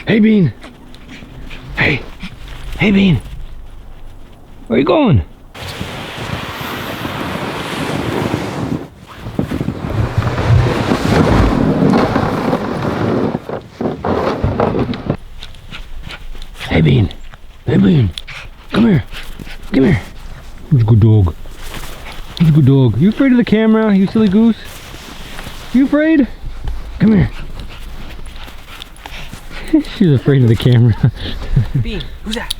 Hey, Bean. Hey. Hey, Bean. Where you going? Hey, Bean. Hey, Bean. Come here. Come here. He's a good dog. He's a good dog. You afraid of the camera, you silly goose? You afraid? Come here. She's afraid of the camera. Bean, who's that?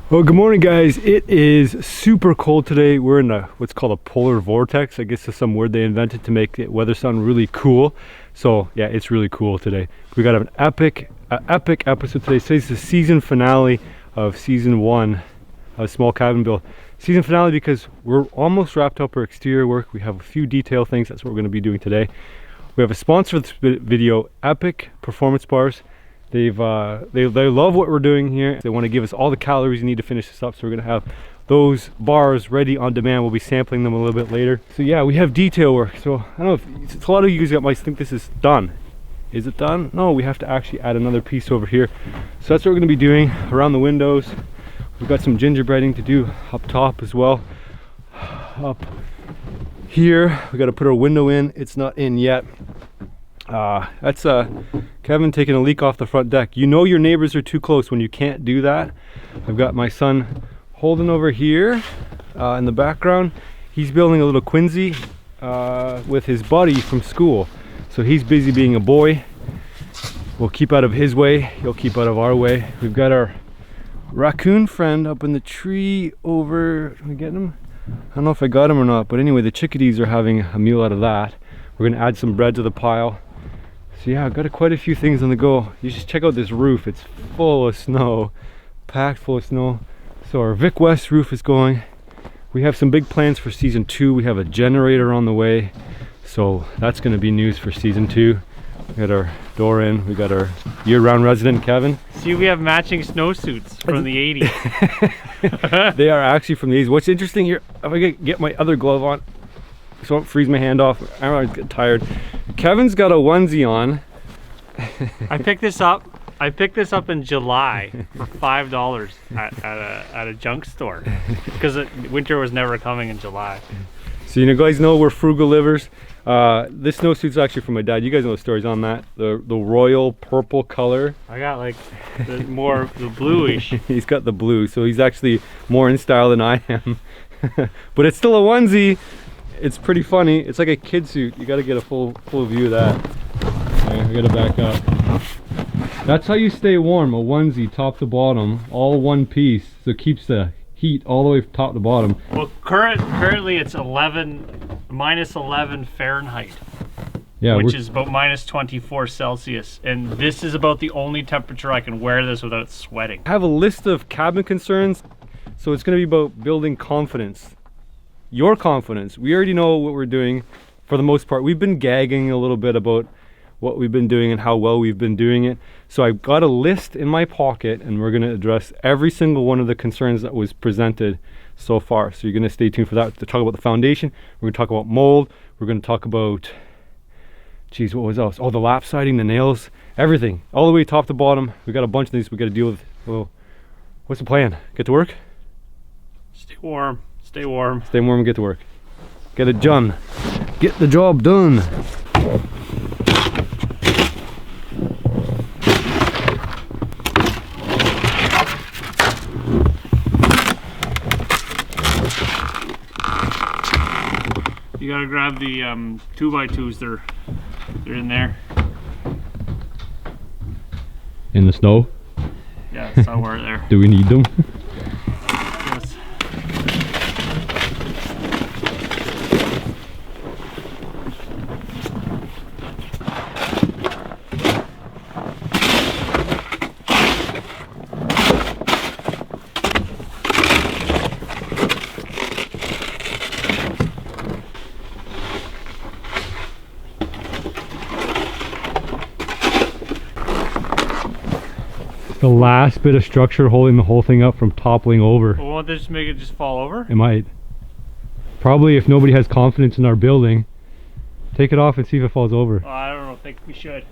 Well, good morning, guys. It is super cold today. We're in what's called a polar vortex. I guess it's some word they invented to make the weather sound really cool. So yeah, it's really cool today. We got an epic episode today. Today's the season finale of season 1 of Small Cabin Build. Season finale because we're almost wrapped up our exterior work. We have a few detail things. That's what we're going to be doing today. We have a sponsor for this video, Epic Performance Bars. They love what we're doing here. They want to give us all the calories you need to finish this up. So we're going to have those bars ready on demand. We'll be sampling them a little bit later. So yeah, we have detail work. So I don't know if it's a lot of you guys might think this is done. Is it done? No, we have to actually add another piece over here. So that's what we're going to be doing around the windows. We've got some gingerbreading to do up top as well. Up here, we got to put our window in. It's not in yet. That's Kevin taking a leak off the front deck. You know your neighbors are too close when you can't do that. I've got my son Holden over here in the background. He's building a little Quincy with his buddy from school. So he's busy being a boy. We'll keep out of his way. He'll keep out of our way. We've got our raccoon friend up in the tree over. Can we get him? I don't know if I got him or not, but anyway, the chickadees are having a meal out of that. We're gonna add some bread to the pile. So yeah, I've got quite a few things on the go. You just check out this roof. It's full of snow, packed full of snow. So our Vic West roof is going. We have some big plans for season 2. We have a generator on the way. So that's gonna be news for season 2. We got our door in. We got our year-round resident, Kevin. See, we have matching snowsuits from the 80s. They are actually from the 80s. What's interesting here, if I get my other glove on, so I don't freeze my hand off. I don't get tired. Kevin's got a onesie on. I picked this up in July for $5 at a junk store because winter was never coming in July. So you guys know we're frugal livers. This snowsuit's actually from my dad. You guys know the stories on that. The royal purple color. I got like the bluish. He's got the blue, so he's actually more in style than I am. But it's still a onesie. It's pretty funny. It's like a kid suit. You got to get a full view of that. Okay, we got to back up. That's how you stay warm. A onesie, top to bottom, all one piece, so it keeps the heat all the way from top to bottom. Well, currently it's minus 11 Fahrenheit. Yeah, which is about minus 24 Celsius, and this is about the only temperature I can wear this without sweating. I have a list of cabin concerns, so it's going to be about building confidence. Your confidence. We already know what we're doing for the most part. We've been gagging a little bit about what we've been doing and how well we've been doing it. So I've got a list in my pocket, and we're going to address every single one of the concerns that was presented so far. So you're going to stay tuned for that, to talk about the foundation. We're going to talk about mold. We're going to talk about, geez, what was else? Oh, the lap siding, the nails, everything, all the way top to bottom. We got a bunch of these we got to deal with. Well, what's the plan? Get to work? Stay warm. Stay warm. Stay warm and get to work. Get it done. Get the job done. You gotta grab the 2x2s. They're in there. In the snow? Yeah, somewhere there. Do we need them? Yes. the last bit of structure holding the whole thing up from toppling over. Well, won't they just make it just fall over? It might. Probably if nobody has confidence in our building. Take it off and see if it falls over. Oh, I don't think we should.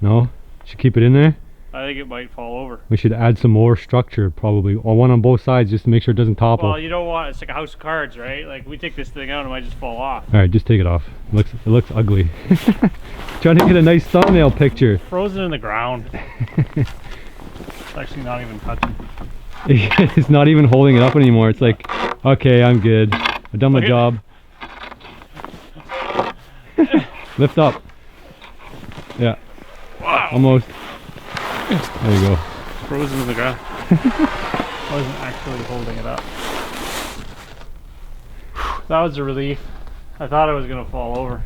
No? Should keep it in there? I think it might fall over. We should add some more structure probably, or one on both sides just to make sure it doesn't topple. Well, you don't want, it's like a house of cards, right? Like we take this thing out, it might just fall off. Alright, just take it off. It looks ugly. Trying to get a nice thumbnail picture. Frozen in the ground. It's actually not even touching. It's not even holding it up anymore. It's like, okay, I'm good. I've done my job. Lift up. Yeah. Wow. Almost. There you go. Frozen in the ground. I wasn't actually holding it up. That was a relief. I thought it was going to fall over.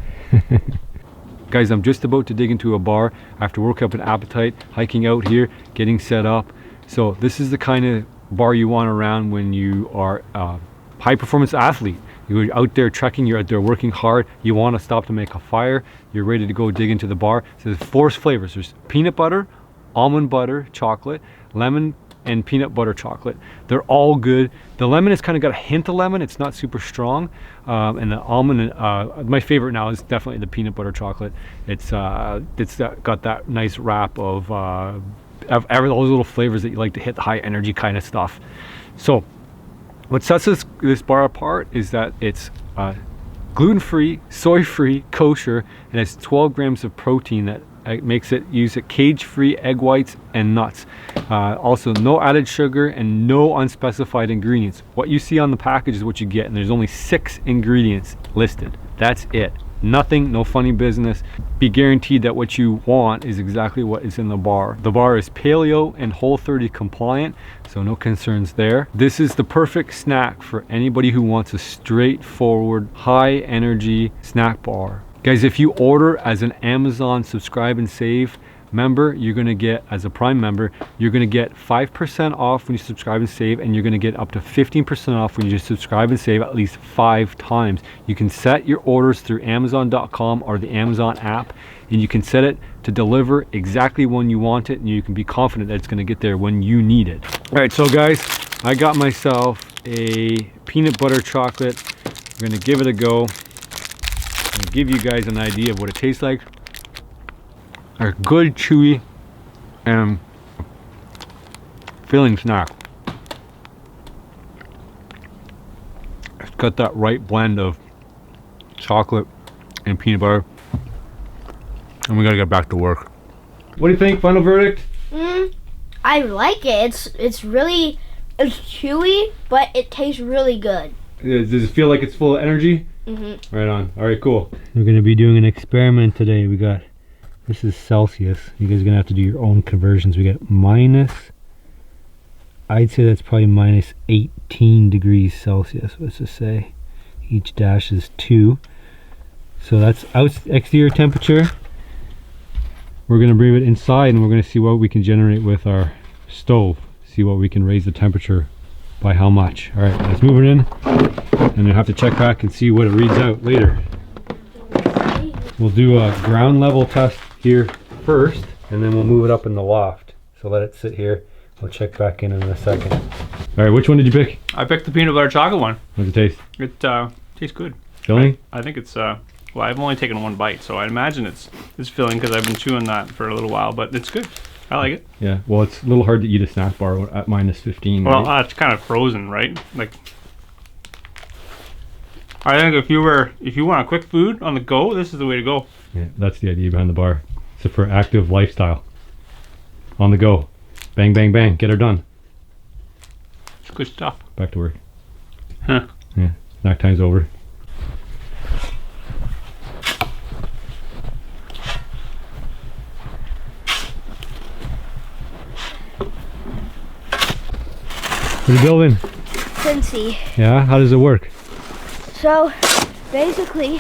Guys, I'm just about to dig into a bar after working up an appetite, hiking out here, getting set up. So this is the kind of bar you want around when you are a high performance athlete. You're out there trekking, you're out there working hard, you want to stop to make a fire, you're ready to go dig into the bar. So there's 4 flavors. There's peanut butter, almond butter, chocolate, lemon, and peanut butter chocolate. They're all good. The lemon has kind of got a hint of lemon. It's not super strong. And the almond, my favorite now is definitely the peanut butter chocolate. It's got that nice wrap of all those little flavors that you like to hit, the high energy kind of stuff. So what sets this bar apart is that it's gluten-free, soy-free, kosher, and it's 12 grams of protein that makes it use cage-free egg whites and nuts. Also, no added sugar and no unspecified ingredients. What you see on the package is what you get, and there's only 6 ingredients listed. That's it. Nothing, no funny business. Be guaranteed that what you want is exactly what is in the bar. The bar is paleo and Whole30 compliant, so no concerns there. This is the perfect snack for anybody who wants a straightforward, high energy snack bar. Guys, if you order as an Amazon Subscribe and Save member, you're going to get, as a Prime member, you're going to get 5% off when you subscribe and save, and you're going to get up to 15% off when you just subscribe and save at least 5 times. You can set your orders through Amazon.com or the Amazon app, and you can set it to deliver exactly when you want it, and you can be confident that it's going to get there when you need it. All right, so guys, I got myself a peanut butter chocolate. I'm going to give it a go and give you guys an idea of what it tastes like. A good, chewy, and filling snack. It's got that right blend of chocolate and peanut butter. And we gotta get back to work. What do you think? Final verdict? I like it. It's chewy, but it tastes really good. Does it feel like it's full of energy? Mm-hmm. Right on. All right, cool. We're gonna be doing an experiment today. We got, this is Celsius. You guys are gonna have to do your own conversions. We got minus, I'd say that's probably minus 18 degrees Celsius. Let's just say each dash is 2. So that's exterior temperature. We're gonna bring it inside and we're gonna see what we can generate with our stove. See what we can raise the temperature by how much. All right, let's move it in. And we'll have to check back and see what it reads out later. We'll do a ground level test here first, and then we'll move it up in the loft. So let it sit here. We'll check back in a second. All right, which one did you pick? I picked the peanut butter chocolate one. How's it taste? It tastes good. Filling? I think it's well, I've only taken 1 bite, so I imagine it's filling because I've been chewing that for a little while, but it's good. I like it. Yeah, well, it's a little hard to eat a snack bar at minus 15. Well, right? it's kind of frozen, right? Like, I think if you want a quick food on the go, this is the way to go. Yeah, that's the idea behind the bar. It's for active lifestyle. On the go. Bang, bang, bang. Get her done. It's good stuff. Back to work. Huh. Yeah, snack time's over. What are you building? Cincy. Yeah, how does it work? So basically,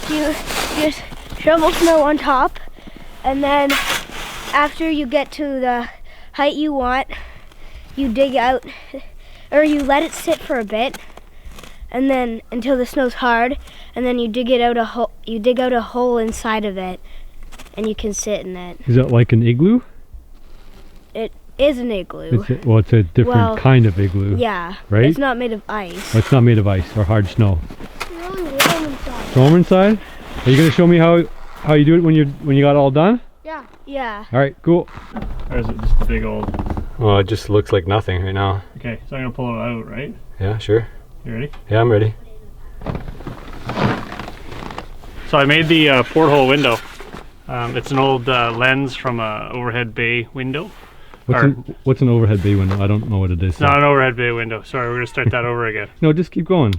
you just shovel snow on top, and then after you get to the height you want, you dig out, or you let it sit for a bit, and then until the snow's hard, and then you dig out a hole inside of it, and you can sit in it. Is that like an igloo? is an igloo. It's a different kind of igloo. Yeah. Right? It's not made of ice. Oh, it's not made of ice or hard snow. Really warm inside. Warm inside? Are you gonna show me how you do it when you got it all done? Yeah. Yeah. All right, cool. Or is it just a big old... Well, it just looks like nothing right now. Okay, so I'm gonna pull it out, right? Yeah, sure. You ready? Yeah, I'm ready. So I made the porthole window. It's an old lens from a overhead bay window. What's an overhead bay window? I don't know what it is. Not an overhead bay window. Sorry, we're gonna start that over again. No, just keep going.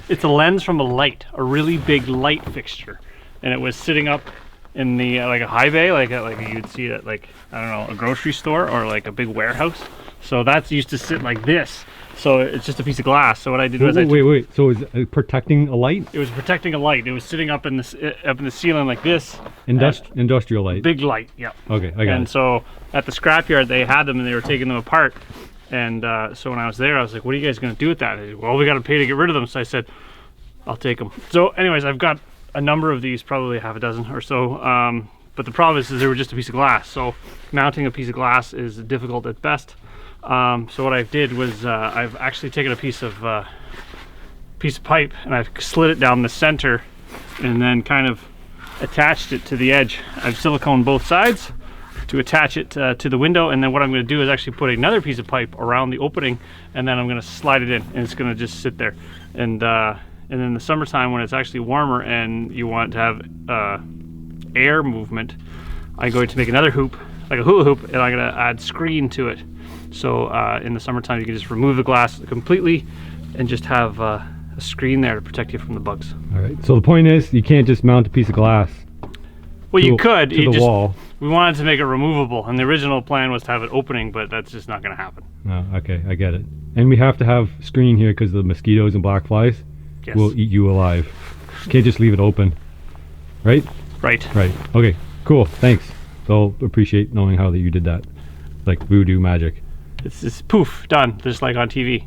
It's a lens from a light, a really big light fixture, and it was sitting up in the like a high bay, like you'd see it at like, I don't know, a grocery store or like a big warehouse. So that's used to sit like this. So it's just a piece of glass. So what I did was wait. So is it protecting a light? It was protecting a light. It was sitting up in the ceiling like this. Industrial light. Big light. Yeah. Okay, I got it. And so at the scrapyard they had them and they were taking them apart. And so when I was there, I was like, "What are you guys gonna do with that?" They said, "Well, we got to pay to get rid of them." So I said, "I'll take them." So, anyways, I've got a number of these, probably half a dozen or so. But the problem is they were just a piece of glass. So mounting a piece of glass is difficult at best. So what I did was I've actually taken a piece of pipe and I've slid it down the center and then kind of attached it to the edge. I've siliconed both sides to attach it to the window, and then what I'm going to do is actually put another piece of pipe around the opening, and then I'm going to slide it in, and it's going to just sit there. And in the summertime when it's actually warmer and you want to have air movement, I'm going to make another hoop, like a hula hoop, and I'm going to add screen to it. So in the summertime you can just remove the glass completely and just have a screen there to protect you from the bugs. All right. So the point is, you can't just mount a piece of glass. Well, you could. To the wall. We wanted to make it removable, and the original plan was to have an opening, but that's just not going to happen. Oh, okay, I get it. And we have to have screen here because the mosquitoes and black flies will eat you alive. You can't just leave it open, right? Right. Right. Okay. Cool. Thanks. So appreciate knowing how that you did that, like voodoo magic. It's just poof, done, just like on TV.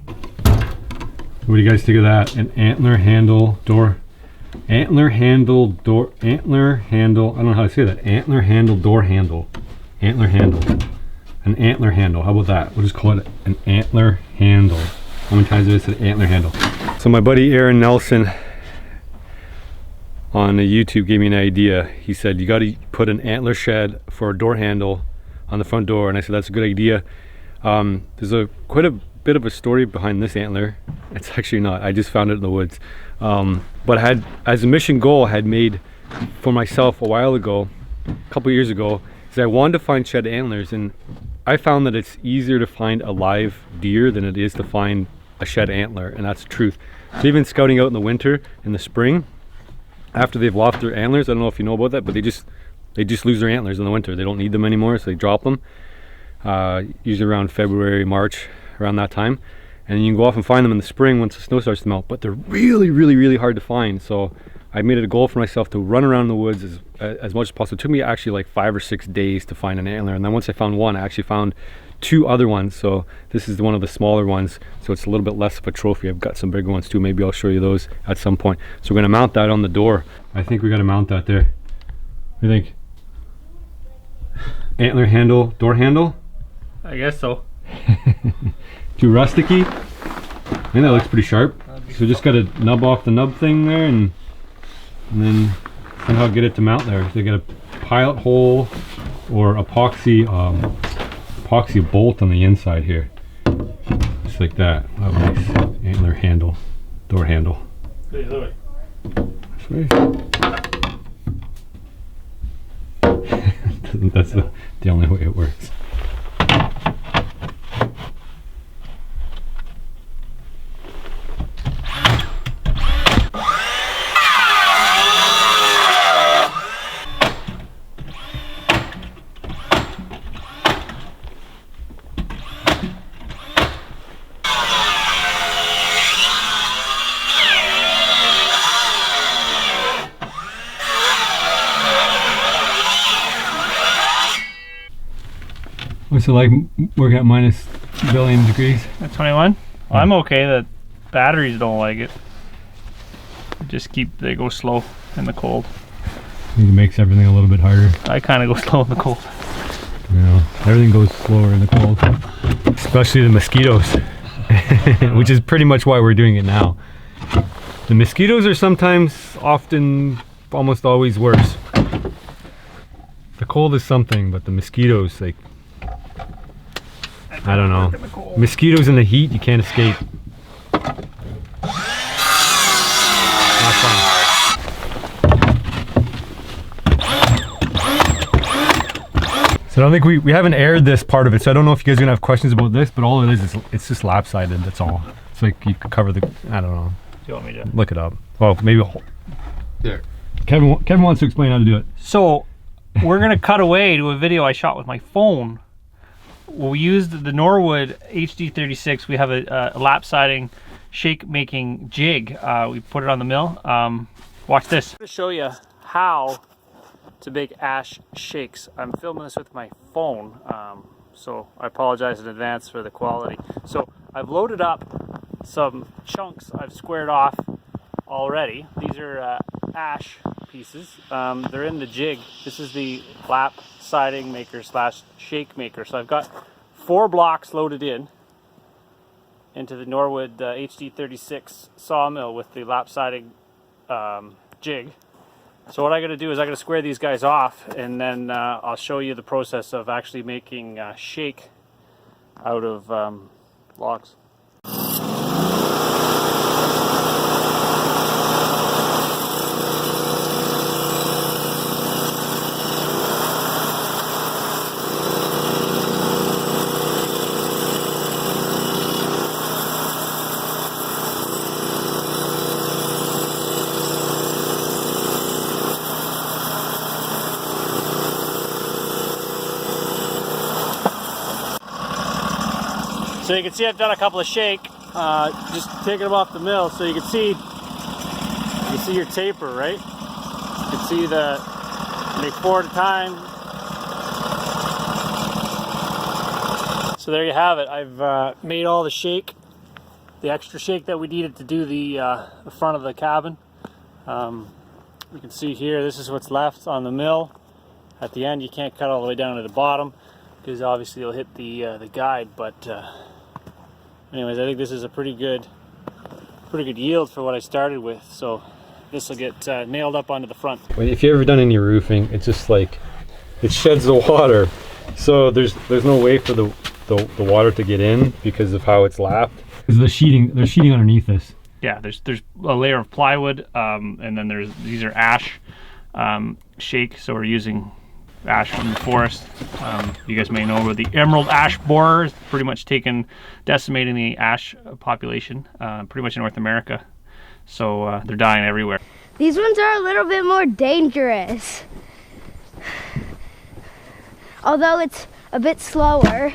What do you guys think of that? An antler handle door. Antler handle. I don't know how to say that. Antler handle door handle. Antler handle. An antler handle. How about that? We'll just call it an antler handle. How many times have I said antler handle? So my buddy Aaron Nelson on YouTube gave me an idea. He said, you got to put an antler shed for a door handle on the front door. And I said, that's a good idea. There's quite a bit of a story behind this antler. It's actually not. I just found it in the woods. But I had, as a mission goal, I had made for myself a while ago, a couple years ago, is I wanted to find shed antlers, and I found that it's easier to find a live deer than it is to find a shed antler, and that's the truth. So even scouting out in the winter, in the spring, after they've lost their antlers, I don't know if you know about that, but they just lose their antlers in the winter. They don't need them anymore, so they drop them. Usually around February, March, around that time. And you can go off and find them in the spring once the snow starts to melt, but they're really, really, really hard to find. So I made it a goal for myself to run around the woods as much as possible. It took me actually like 5 or 6 days to find an antler, and then once I found one, I actually found 2 other ones. So this is one of the smaller ones, so it's a little bit less of a trophy. I've got some bigger ones too. Maybe I'll show you those at some point. So we're gonna mount that on the door. I think we gotta mount that there. What do you think? Antler handle, door handle? I guess so. Too rusticy? I think that looks pretty sharp. So just got to nub off the nub thing there and then somehow get it to mount there. So you got a pilot hole or epoxy bolt on the inside here. Just like that. Oh, nice. Antler handle, door handle. The other way. This way. That's the only way it works. What's it like working at minus -1 billion degrees? At 21? Well, I'm okay. The batteries don't like it. They go slow in the cold. It makes everything a little bit harder. I kind of go slow in the cold. Yeah. Everything goes slower in the cold, especially the mosquitoes, which is pretty much why we're doing it now. The mosquitoes are sometimes, often, almost always worse. The cold is something, but the mosquitoes, like, I don't know. Mosquitoes in the heat, you can't escape. Not fun. So I don't think we haven't aired this part of it, so I don't know if you guys are gonna have questions about this, but all it is it's just lap-sided, that's all. It's like you could cover the, I don't know. Do you want me to? Look it up. Well, maybe there. Kevin wants to explain how to do it. So we're gonna cut away to a video I shot with my phone. We used the Norwood HD36. We have a lap-siding shake-making jig. We put it on the mill. Watch this. I'm gonna show you how to make ash shakes. I'm filming this with my phone, so I apologize in advance for the quality. So I've loaded up some chunks I've squared off already. These are ash pieces. They're in the jig. This is the lap siding maker slash shake maker. So I've got 4 blocks loaded into the Norwood HD36 sawmill with the lap siding jig. So what I got to do is I got to square these guys off, and then I'll show you the process of actually making shake out of logs. So you can see I've done a couple of shake, just taking them off the mill, so you can see your taper, right? You can see make 4 at a time. So there you have it. I've made all the shake, the extra shake that we needed to do the front of the cabin. You can see here, this is what's left on the mill. At the end, you can't cut all the way down to the bottom because obviously you'll hit the guide, but anyways, I think this is a pretty good yield for what I started with. So this will get nailed up onto the front. If you've ever done any roofing, it's just like it sheds the water. So there's no way for the water to get in because of how it's lapped. There's sheeting underneath this. Yeah, there's a layer of plywood, and then these are ash shake. So we're using ash from the forest. You guys may know where the emerald ash borer is pretty much decimating the ash population pretty much in North America. So they're dying everywhere. These ones are a little bit more dangerous, although it's a bit slower.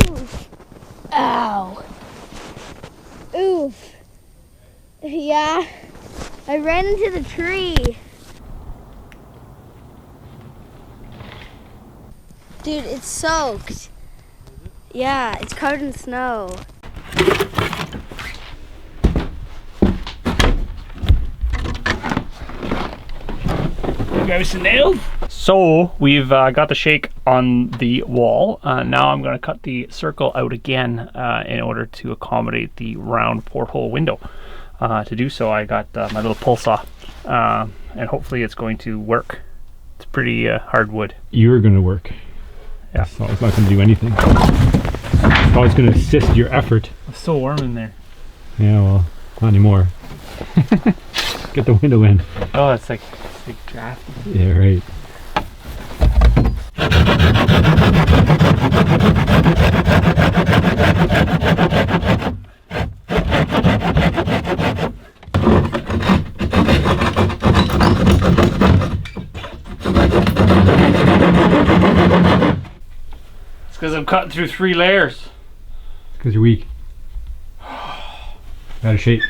Oof. Ow. Oof. Yeah, I ran into the tree. Dude, it's soaked. Yeah, it's covered in snow. You guys nailed? So we've got the shake on the wall. Now I'm going to cut the circle out again in order to accommodate the round porthole window. To do so, I got my little pull saw, and hopefully it's going to work. It's pretty hard wood. You're going to work. Yeah. So it's not going to do anything. It's always going to assist your effort. It's so warm in there. Yeah, well, not anymore. Get the window in. Oh, it's like drafty. Yeah, right. It's because I'm cutting through 3 layers. Because you're weak. Out of shape.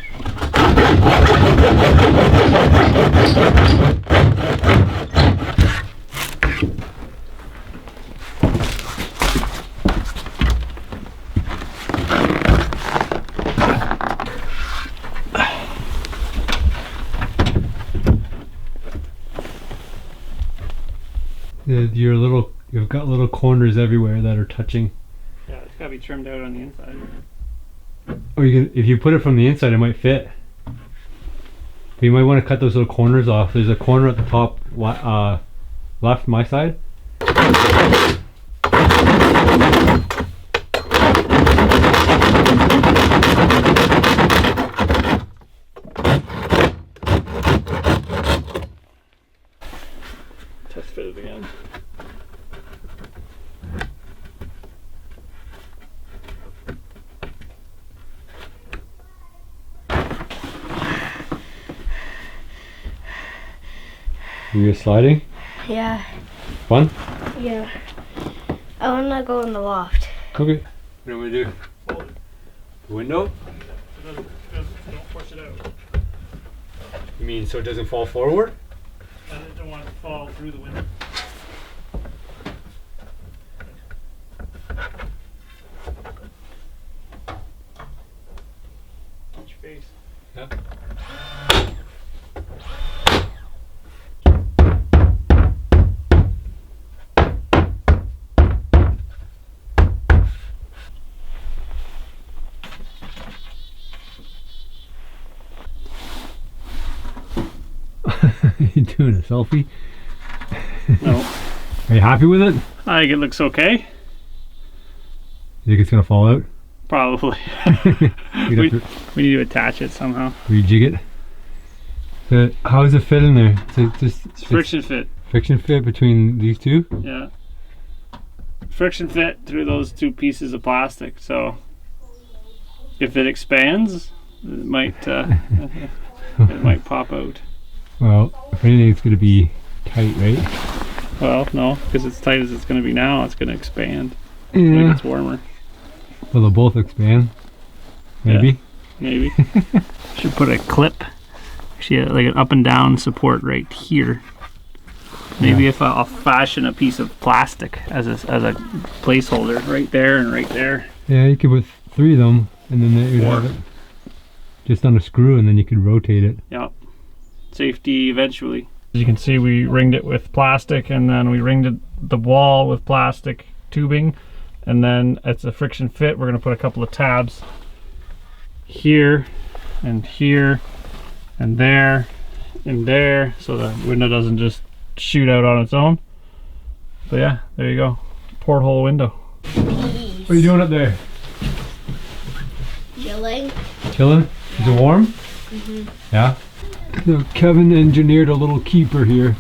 You've got little corners everywhere that are touching. Yeah, it's gotta be trimmed out on the inside. Or if you put it from the inside, it might fit. But you might want to cut those little corners off. There's a corner at the top left, my side. Test fit it again. You're sliding? Yeah. Fun? Yeah. I want to go in the loft. Okay. What do we do? Hold it. The window? Don't push it out. You mean so it doesn't fall forward? I don't want it to fall through the window. Watch your face. Yeah. You doing a selfie? No. Are you happy with it? I think it looks okay. You think it's gonna fall out? Probably. We We need to attach it somehow. rejig it. So how does it fit in there? So it's Friction fit. friction fit between these two? Yeah. Friction fit through those two pieces of plastic. So if it expands, it might it might pop out. Well, if anything, it's gonna be tight, right? Well, no, because it's tight as it's going to be now, it's going to expand when it Yeah. gets warmer. Well, they'll both expand. Maybe. Maybe. Should put a clip, actually like an up and down support right here. Maybe if I'll fashion a piece of plastic as a placeholder right there and right there. Yeah, you could put 3 of them, and then you'd Four. have it just on a screw, and then you could rotate it. Yep. Safety eventually. As you can see, we ringed it with plastic, and then we ringed the wall with plastic tubing, and then it's a friction fit. We're going to put a couple of tabs here and there and there, so the window doesn't just shoot out on its own. So yeah, there you go. Porthole window. What are you doing up there? Chilling. Chilling? Is it warm? Mm-hmm. Yeah. So Kevin engineered a little keeper here,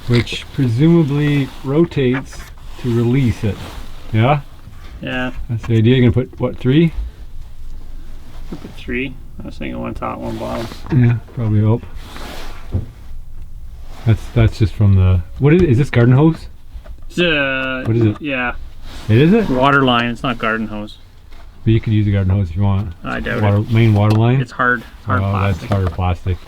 which presumably rotates to release it. Yeah? Yeah, That's the idea. You're gonna put what, 3? I put 3. I was thinking one top, one bottom. Yeah, probably hope. That's just from the. What is this garden hose? What is it? Yeah, It is it? water line. It's not garden hose. But you could use a garden hose if you want. I doubt it. Main water line. It's hard. It's hard Oh, plastic. that's harder plastic.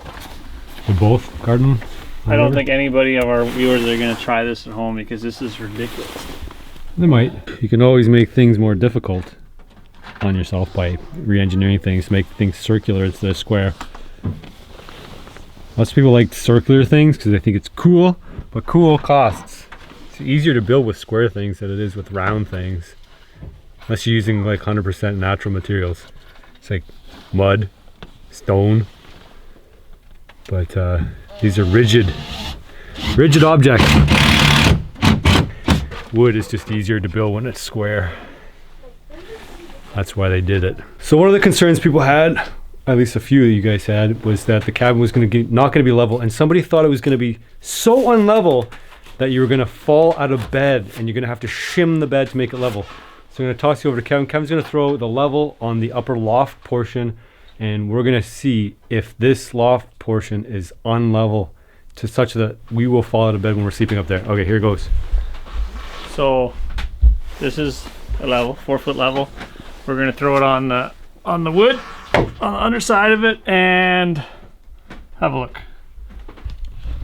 So both garden. I don't think anybody of our viewers are going to try this at home because this is ridiculous. They might. You can always make things more difficult on yourself by re-engineering things to make things circular instead of square. Lots of people like circular things because they think it's cool, but cool costs. It's easier to build with square things than it is with round things. Unless you're using like 100% natural materials. It's like mud, stone. But these are rigid objects. Wood is just easier to build when it's square. That's why they did it. So one of the concerns people had, at least a few of you guys had, was that the cabin was not going to be level, and somebody thought it was going to be so unlevel that you were going to fall out of bed and you're going to have to shim the bed to make it level. So I'm going to toss you over to Kevin. Kevin's going to throw the level on the upper loft portion, and we're going to see if this loft portion is unlevel to such that we will fall out of bed when we're sleeping up there. Okay, here it goes. So this is a level, 4-foot level. We're going to throw it on the wood, on the underside of it, and have a look.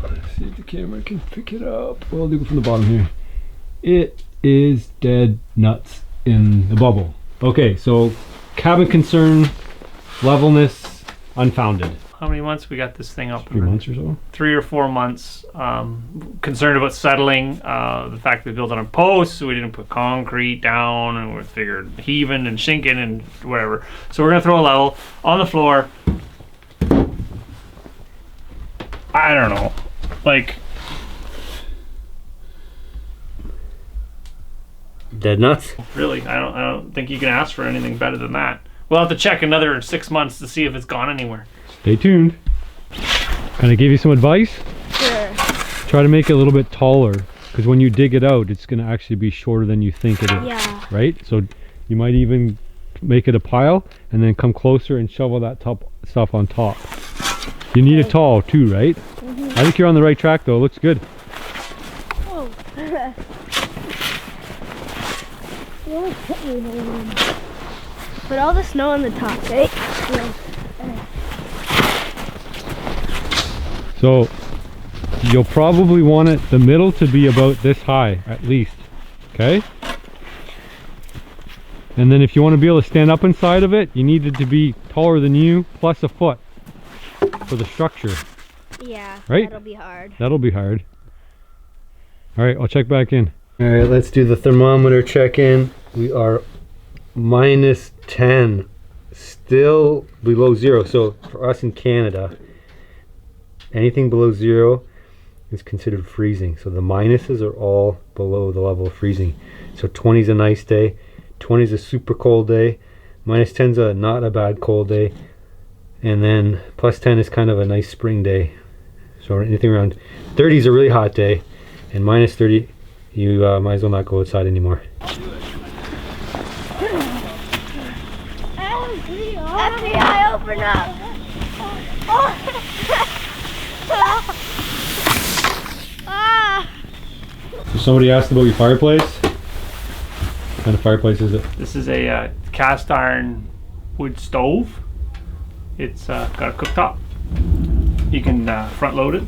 Let's see if the camera can pick it up. Well, I'll do it from the bottom here. It is dead nuts in the bubble. Okay, so cabin concern, levelness, unfounded. how many months we got this thing up? 3 months or so. 3 or 4 months. Concerned about settling. The fact that we built on a post, so we didn't put concrete down, and we figured heaving and shinking and whatever. So we're gonna throw a level on the floor. I don't know, like dead nuts. Really, I don't think you can ask for anything better than that. We'll have to check another 6 months to see if it's gone anywhere. Stay tuned. Can I give you some advice? Sure. Try to make it a little bit taller, because when you dig it out, it's going to actually be shorter than you think it is. Yeah. Right? So you might even make it a pile and then come closer and shovel that top stuff on top. You need it tall too, right? I think you're on the right track though. It looks good. Oh. Put all the snow on the top, right? So you'll probably want it the middle to be about this high at least. Okay? And then if you want to be able to stand up inside of it, you need it to be taller than you plus a foot for the structure. Yeah, right? That'll be hard. That'll be hard. All right, I'll check back in. All right, let's do the thermometer check in. We are -10, still below zero. So for us in Canada, anything below zero is considered freezing. So the minuses are all below the level of freezing. So 20 is a nice day, 20 is a super cold day, -10 is a not a bad cold day, and then +10 is kind of a nice spring day. So anything around 30 is a really hot day, and -30, you might as well not go outside anymore. FBI, open up! So somebody asked about your fireplace. What kind of fireplace is it? This is a cast iron wood stove. It's got a cooktop. You can front load it.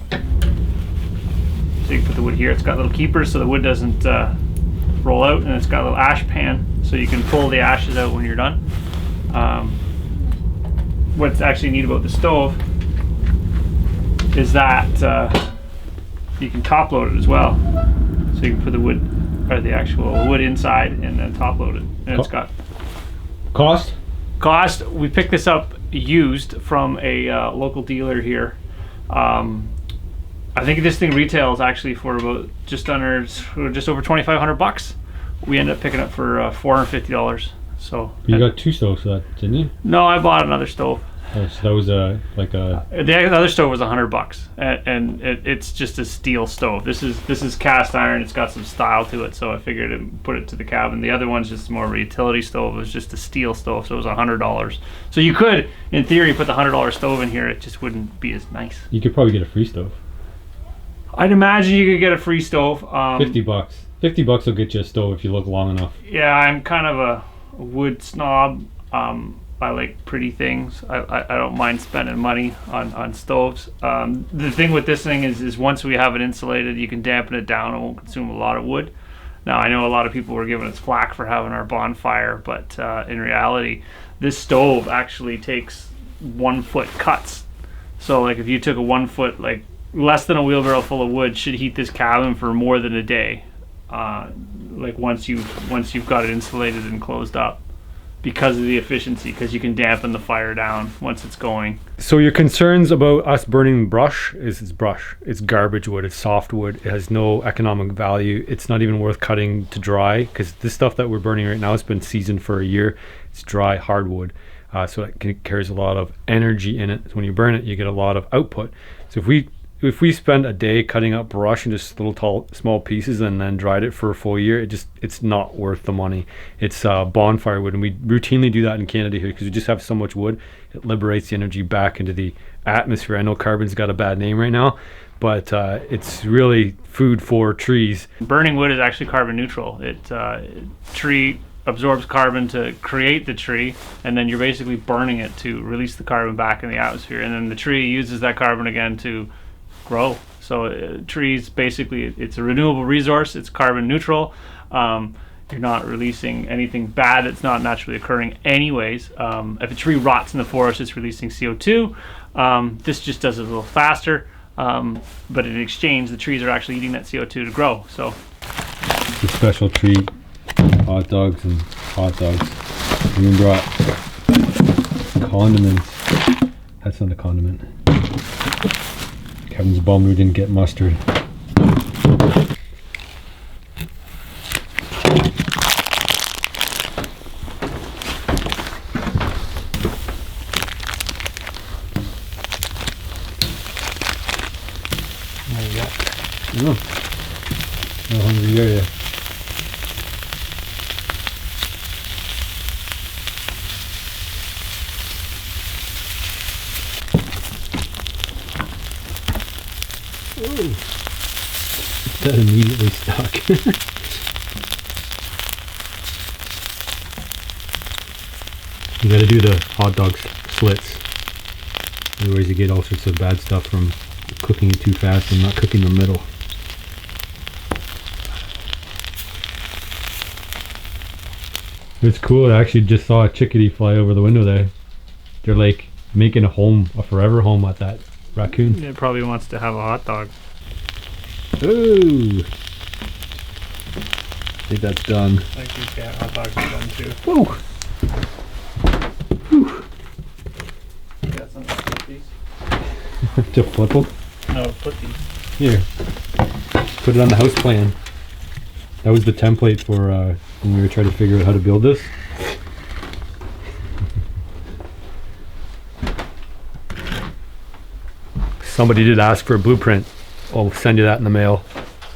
So you can put the wood here. It's got little keepers so the wood doesn't roll out, and it's got a little ash pan so you can pull the ashes out when you're done. What's actually neat about the stove is that you can top load it as well. So you can put the wood, or the actual wood inside, and then top load it. And it's got cost. We picked this up used from a local dealer here. I think this thing retails actually for about just over $2,500. We ended up picking it for $450. So you got two stoves for that, didn't you? No, I bought another stove. Oh, so that was the other stove was $100, and it's just a steel stove. This is cast iron. It's got some style to it, so I figured to put it to the cabin. The other one's just more of a utility stove. It was just a steel stove, so it was $100. So you could, in theory, put the $100 stove in here. It just wouldn't be as nice. You could probably get a free stove. I'd imagine you could get a free stove. $50. $50 will get you a stove if you look long enough. Yeah, I'm kind of a wood snob. I like pretty things. I don't mind spending money on stoves. The thing with this thing is once we have it insulated, you can dampen it down. It won't consume a lot of wood. Now, I know a lot of people were giving us flack for having our bonfire, but in reality, this stove actually takes 1 foot cuts. So like if you took a 1 foot, like less than a wheelbarrow full of wood should heat this cabin for more than a day. Like once you've got it insulated and closed up, because of the efficiency, because you can dampen the fire down once it's going. So your concerns about us burning brush is it's brush. It's garbage wood. It's soft wood. It has no economic value. It's not even worth cutting to dry, because this stuff that we're burning right now has been seasoned for a year. It's dry hardwood, so it carries a lot of energy in it. So when you burn it, you get a lot of output. So if we spend a day cutting up brush in just little small pieces and then dried it for a full year, it's not worth the money. It's bonfire wood, and we routinely do that in Canada here because we just have so much wood. It liberates the energy back into the atmosphere. I know carbon's got a bad name right now, but it's really food for trees. Burning wood is actually carbon neutral. Tree absorbs carbon to create the tree, and then you're basically burning it to release the carbon back in the atmosphere, and then the tree uses that carbon again to grow. So trees, basically, it's a renewable resource. It's carbon neutral. You're not releasing anything bad that's not naturally occurring anyways. If a tree rots in the forest, it's releasing CO2. This just does it a little faster, but in exchange, the trees are actually eating that CO2 to grow. So it's a special treat. Hot dogs and hot dogs. We even brought condiments. That's not a condiment. Kevin's bummed we didn't get mustard. No. No hungry area. That immediately stuck. You gotta do the hot dog slits. Otherwise you get all sorts of bad stuff from cooking it too fast and not cooking the middle. It's cool. I actually just saw a chickadee fly over the window there. They're like making a home, a forever home at that raccoon. It probably wants to have a hot dog. Ooh. I think that's done. I think these hot dogs are done too. Whoa. Whew. You got something to flip these? To flip them? No, flip these. Here. Put it on the house plan. That was the template for when we were trying to figure out how to build this. Somebody did ask for a blueprint. I'll send you that in the mail.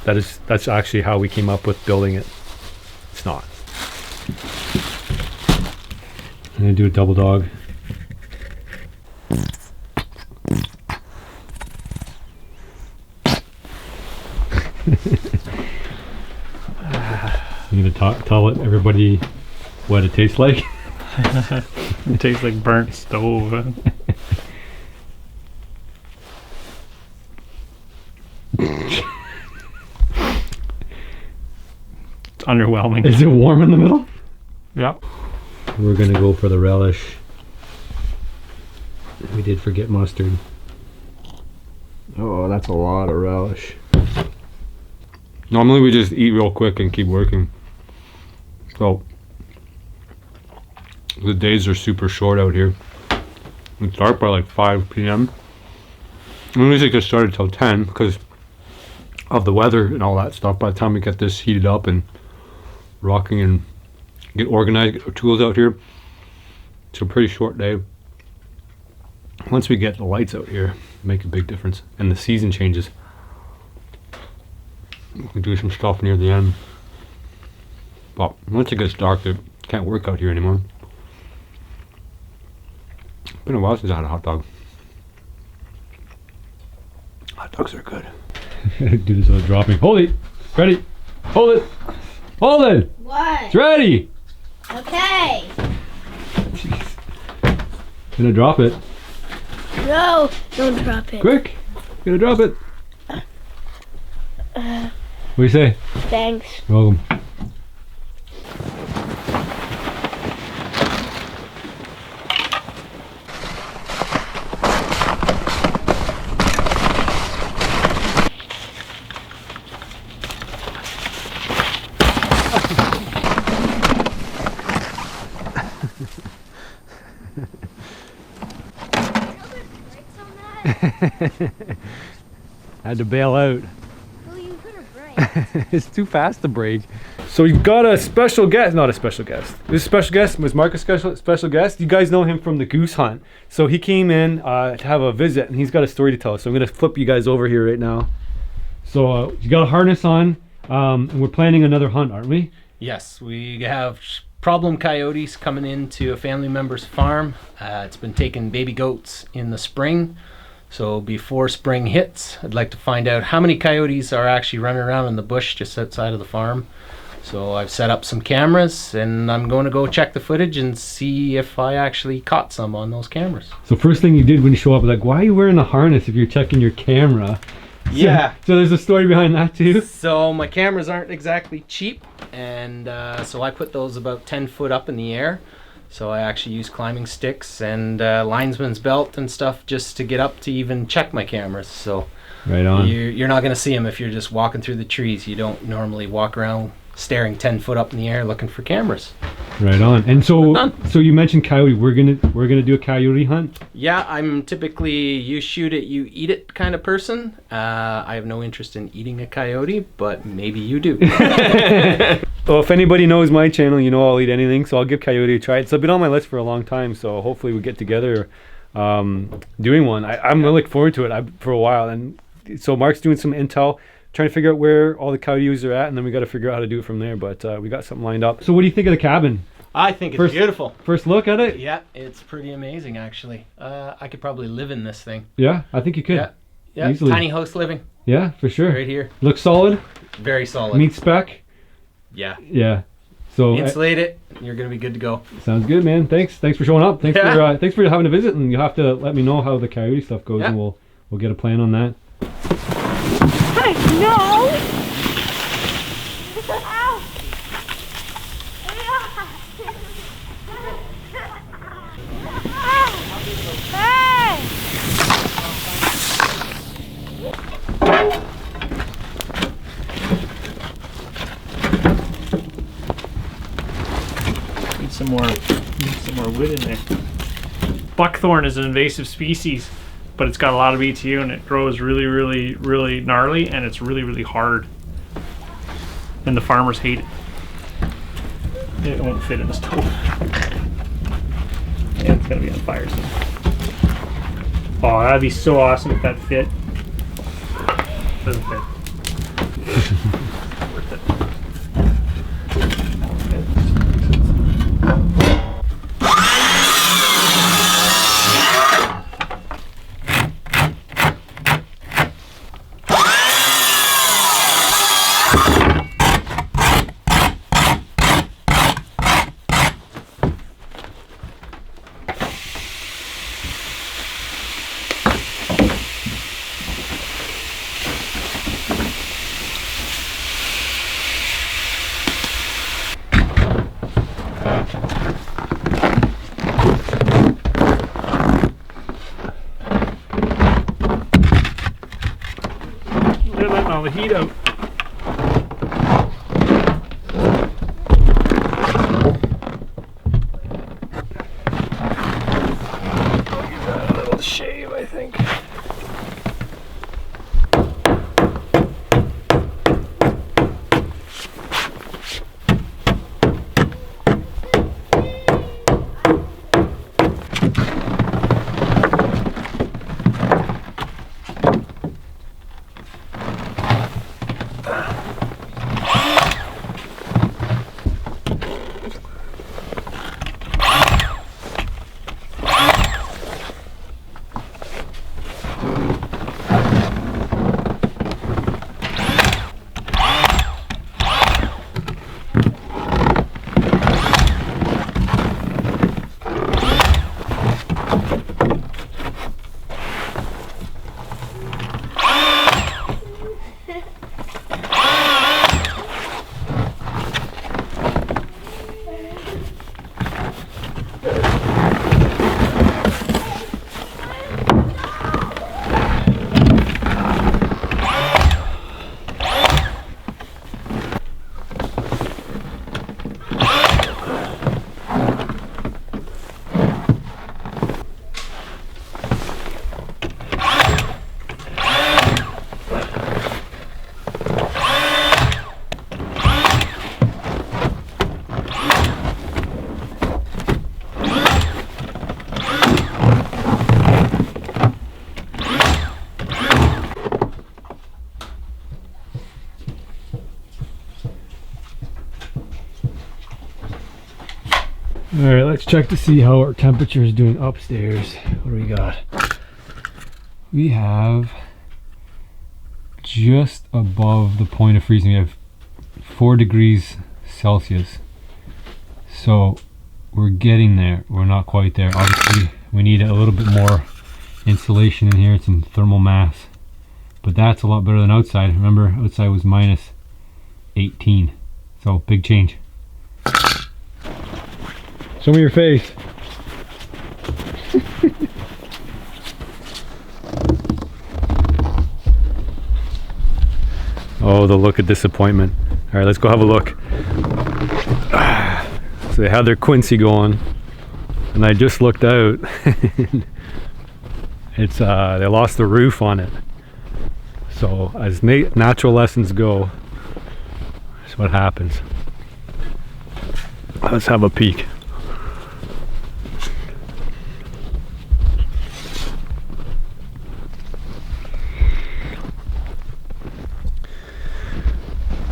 That's actually how we came up with building it. It's not. I'm gonna do a double dog. You gonna tell everybody what it tastes like? It tastes like burnt stove. It's underwhelming. Is it warm in the middle? Yep. We're gonna go for the relish. We did forget mustard. Oh, that's a lot of relish. Normally we just eat real quick and keep working. So the days are super short out here. It's dark by like 5 p.m. We usually get started till 10 because of the weather and all that stuff. By the time we get this heated up and rocking and get organized, get our tools out here, it's a pretty short day. Once we get the lights out here, make a big difference, and the season changes. We can do some stuff near the end. But once it gets dark, it can't work out here anymore. It's been a while since I had a hot dog. Hot dogs are good. Do this without dropping. Hold it! Ready! Hold it! Hold it! What? It's ready! Okay. Jeez. Gonna drop it. No, don't drop it. Quick! Gonna drop it. What do you say? Thanks. You're welcome. Had to bail out. Well, you could have braked. It's too fast to brake. So we've got a special guest, not a special guest. This special guest was Marcus, special guest. You guys know him from the goose hunt. So he came in to have a visit, and he's got a story to tell us. So I'm gonna flip you guys over here right now. So you got a harness on, and we're planning another hunt, aren't we? Yes, we have problem coyotes coming into a family member's farm. It's been taking baby goats in the spring. So before spring hits, I'd like to find out how many coyotes are actually running around in the bush just outside of the farm. So I've set up some cameras, and I'm going to go check the footage and see if I actually caught some on those cameras. So first thing you did when you show up, like, why are you wearing the harness if you're checking your camera? Yeah. So there's a story behind that too? So my cameras aren't exactly cheap, and so I put those about 10 foot up in the air. So I actually use climbing sticks and linesman's belt and stuff just to get up to even check my cameras. So right on. You're not going to see them if you're just walking through the trees. You don't normally walk around staring 10 foot up in the air looking for cameras. Right on. And so you mentioned coyote. We're gonna do a coyote hunt. Yeah, I'm typically you shoot it, you eat it kind of person. I have no interest in eating a coyote, but maybe you do. Well, if anybody knows my channel, you know I'll eat anything, so I'll give coyote a try. It's been on my list for a long time, so hopefully we get together doing one. I'm really looking forward to it for a while. And so Mark's doing some intel, trying to figure out where all the coyotes are at, and then we got to figure out how to do it from there. But we got something lined up. So what do you think of the cabin? I think it's beautiful. First look at it? Yeah, it's pretty amazing actually. I could probably live in this thing. Yeah, I think you could. Yeah, easily. Tiny house living. Yeah, for sure. Right here. Looks solid. Very solid. Meets spec. Yeah. Yeah. So insulate it. You're gonna be good to go. Sounds good, man. Thanks for showing up. Thanks for having a visit, and you'll have to let me know how the coyote stuff goes, and we'll get a plan on that. No. Need some more wood in there. Buckthorn is an invasive species, but it's got a lot of BTU and it grows really, really, really gnarly, and it's really, really hard. And the farmers hate it. It won't fit in the stove. And it's gonna be on fire soon. Oh, that'd be so awesome if that fit. Doesn't fit. Worth it. They're letting all the heat out. I'll give that a little shave, I think. All right, let's check to see how our temperature is doing upstairs. What do we got? We have just above the point of freezing. We have 4 degrees Celsius. So we're getting there. We're not quite there. Obviously, we need a little bit more insulation in here, some thermal mass. But that's a lot better than outside. Remember, outside was minus 18. So big change. So Show me your face. Oh, the look of disappointment. All right, let's go have a look. So they had their Quincy going, and I just looked out. It's they lost the roof on it. So as natural lessons go, that's what happens. Let's have a peek.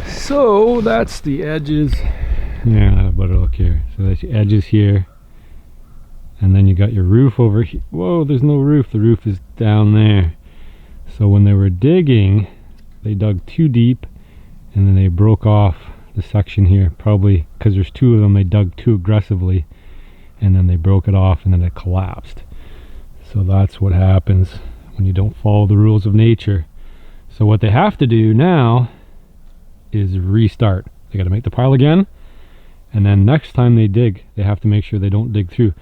So that's the edges. Yeah, better look here. So that's the edges here. And then you got your roof over here. Whoa, there's no roof. The roof is down there. So when they were digging, they dug too deep and then they broke off the section here. Probably because there's two of them, they dug too aggressively and then they broke it off and then it collapsed. So that's what happens when you don't follow the rules of nature. So what they have to do now is restart. They got to make the pile again, and then next time they dig, they have to make sure they don't dig through.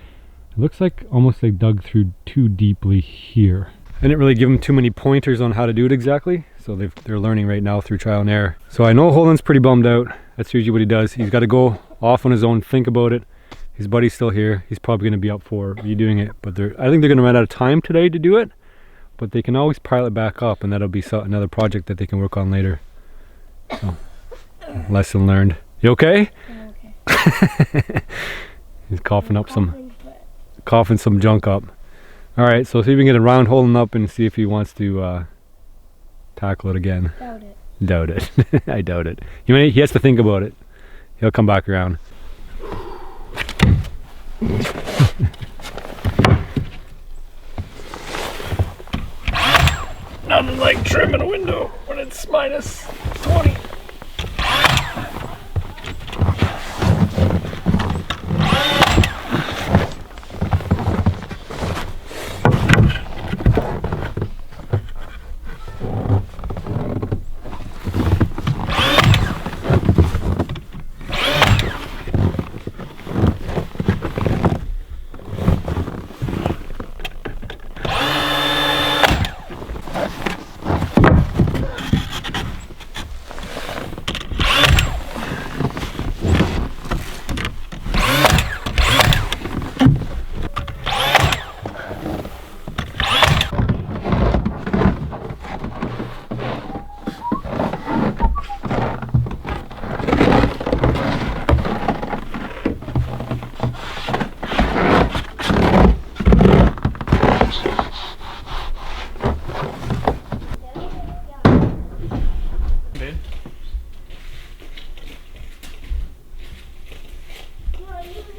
It looks like almost they dug through too deeply here. I didn't really give them too many pointers on how to do it exactly, so they're learning right now through trial and error. So I know Holden's pretty bummed out. That's usually what he does. He's got to go off on his own, think about it. His buddy's still here. He's probably going to be up for redoing it, but I think they're going to run out of time today to do it, but they can always pile it back up, and that'll be another project that they can work on later. So, lesson learned. You okay? I'm okay. He's coughing some junk up. All right, so see if we can get a round Holden up and see if he wants to tackle it again. Doubt it. Doubt it. I doubt it. He has to think about it. He'll come back around. Nothing like trimming a window when it's minus 20.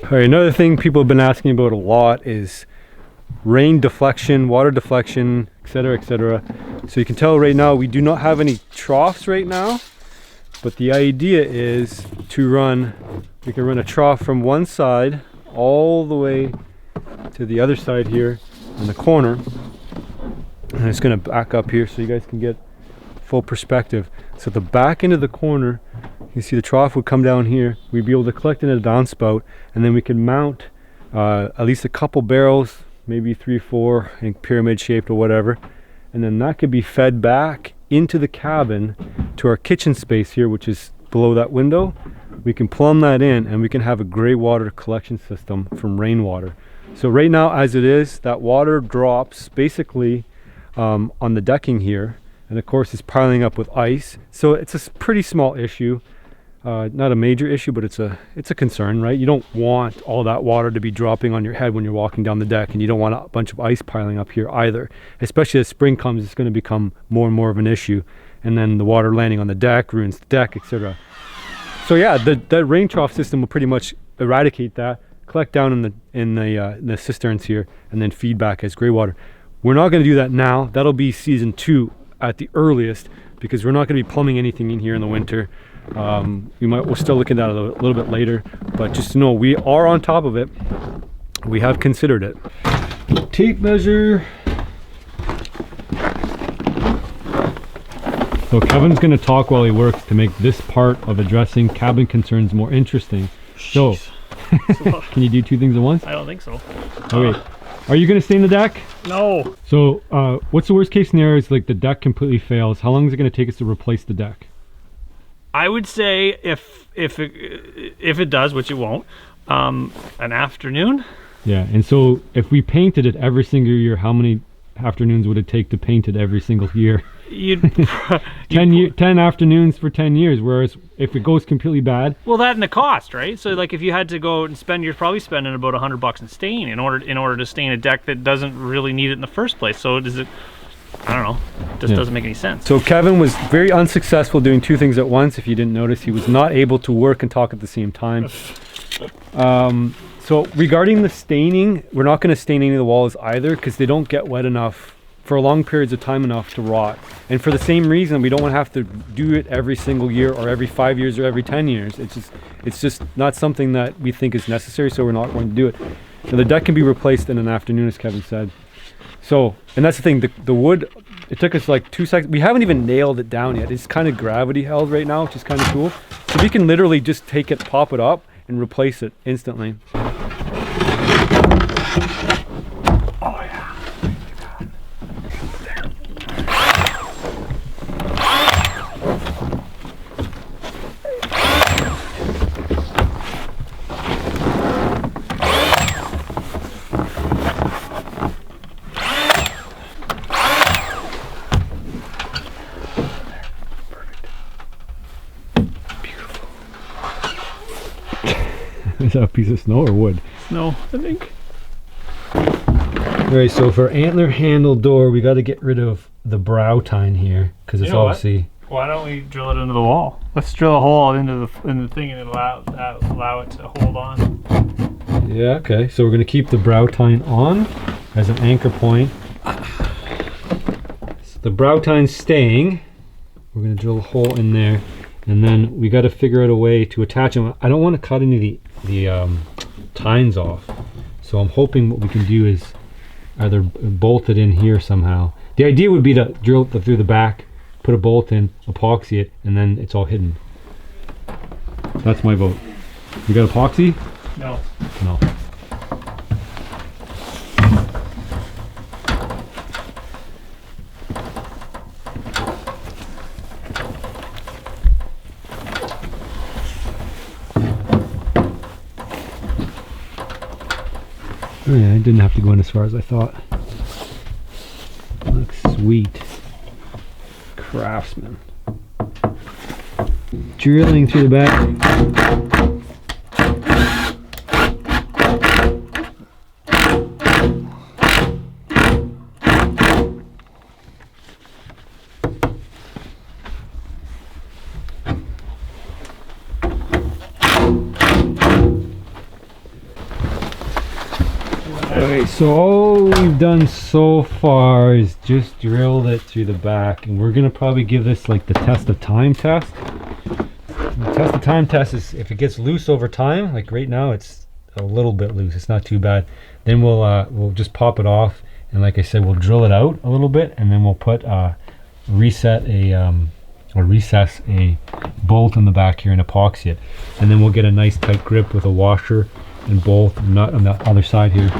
All right, another thing people have been asking about a lot is rain deflection, water deflection, etc., etc. So you can tell right now we do not have any troughs right now, but the idea is to we can run a trough from one side all the way to the other side here in the corner, and it's going to back up here so you guys can get full perspective. So the back end of the corner, you see the trough would come down here. We'd be able to collect in a downspout, and then we can mount at least a couple barrels, maybe 3 or 4 in pyramid shaped or whatever, and then that could be fed back into the cabin to our kitchen space here, which is below that window. We can plumb that in and we can have a gray water collection system from rainwater. So right now as it is, that water drops basically on the decking here, and of course it's piling up with ice. So it's a pretty small issue. Not a major issue, but it's a concern, right? You don't want all that water to be dropping on your head when you're walking down the deck, and you don't want a bunch of ice piling up here either. Especially as spring comes, it's going to become more and more of an issue, and then the water landing on the deck ruins the deck, etc. So yeah, the rain trough system will pretty much eradicate that, collect down in the cisterns here, and then feed back as gray water. We're not going to do that now. That'll be season 2 at the earliest, because we're not going to be plumbing anything in here in the winter. We'll still look at that a little bit later, but just to know we are on top of it. We have considered it. Tape measure. So Kevin's going to talk while he works to make this part of addressing cabin concerns more interesting. So Can you do two things at once? I don't think so. Oh wait, are you gonna stain the deck? No. So what's the worst case scenario is like the deck completely fails. How long is it gonna take us to replace the deck? I would say if it does, which it won't, an afternoon. Yeah, and so if we painted it every single year, how many afternoons would it take to paint it every single year? You'd 10 afternoons for 10 years, whereas if it goes completely bad, well, that and the cost, right? So like if you had to go and spend, you're probably spending about $100 in stain in order to stain a deck that doesn't really need it in the first place. So does it, I don't know, it just doesn't make any sense. So Kevin was very unsuccessful doing two things at once. If you didn't notice, he was not able to work and talk at the same time. So regarding the staining, we're not going to stain any of the walls either because they don't get wet enough for long periods of time enough to rot. And for the same reason, we don't want to have to do it every single year or every 5 years or every 10 years. It's just not something that we think is necessary, so we're not going to do it. Now the deck can be replaced in an afternoon, as Kevin said. So, and that's the thing, the wood, it took us like 2 seconds. We haven't even nailed it down yet. It's kind of gravity held right now, which is kind of cool. So we can literally just take it, pop it up, and replace it instantly. Oh yeah. Is that a piece of snow or wood? Snow, I think. Alright, so for antler handle door, we got to get rid of the brow tine here because it's obviously. Why don't we drill it into the wall? Let's drill a hole into the thing and allow it to hold on. Yeah, okay. So we're going to keep the brow tine on as an anchor point. So the brow tine's staying. We're going to drill a hole in there, and then we got to figure out a way to attach them. I don't want to cut any of the tines off, so I'm hoping what we can do is either bolt it in here somehow. The idea would be to drill it through the back, put a bolt in, epoxy it, and then it's all hidden. That's my vote. You got epoxy? No. No. Oh yeah, I didn't have to go in as far as I thought. Looks sweet. Craftsman. Drilling through the back. Okay, so all we've done so far is just drilled it through the back, and we're gonna probably give this like the test of time test. The test of time test is if it gets loose over time, like right now it's a little bit loose, it's not too bad, then we'll just pop it off, and like I said, we'll drill it out a little bit, and then we'll put recess a bolt in the back here and epoxy it, and then we'll get a nice tight grip with a washer and bolt and nut on the other side here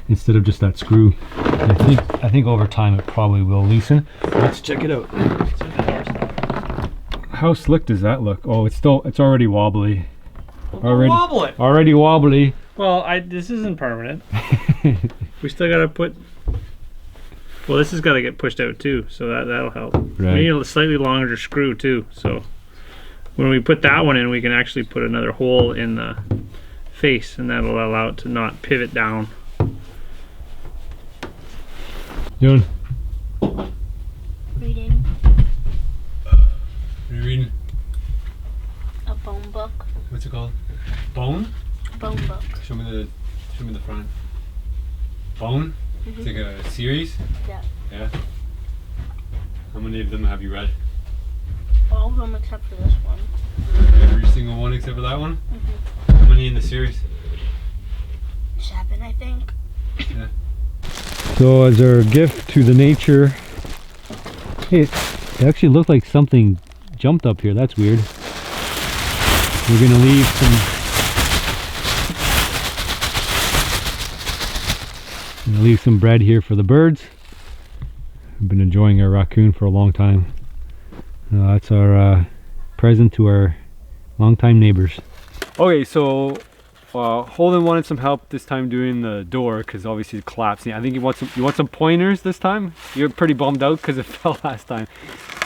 instead of just that screw. And I think over time it probably will loosen. Let's check it out. How slick does that look? Oh, it's already wobbly. Already wobbly. Well, this isn't permanent. We still gotta put. Well, this has got to get pushed out too, so that'll help. Right. We need a slightly longer screw too, so when we put that one in, we can actually put another hole in the face, and that'll allow it to not pivot down. Doing? Reading What are you reading? a bone book. What's it called? Bone? Bone book. Show me the front. Bone? It's like a series? Yeah. Yeah. How many of them have you read? All of them except for this one. Every single one except for that one? Mm-hmm. How many in the series? 7, I think. Yeah. So as our gift to the nature, hey, it actually looked like something jumped up here. That's weird. We're gonna leave I'm gonna leave some bread here for the birds. I've been enjoying our raccoon for a long time. That's our present to our longtime neighbors. Okay, so Holden wanted some help this time doing the door because obviously it collapsed. I think you want some pointers this time. You're pretty bummed out because it fell last time.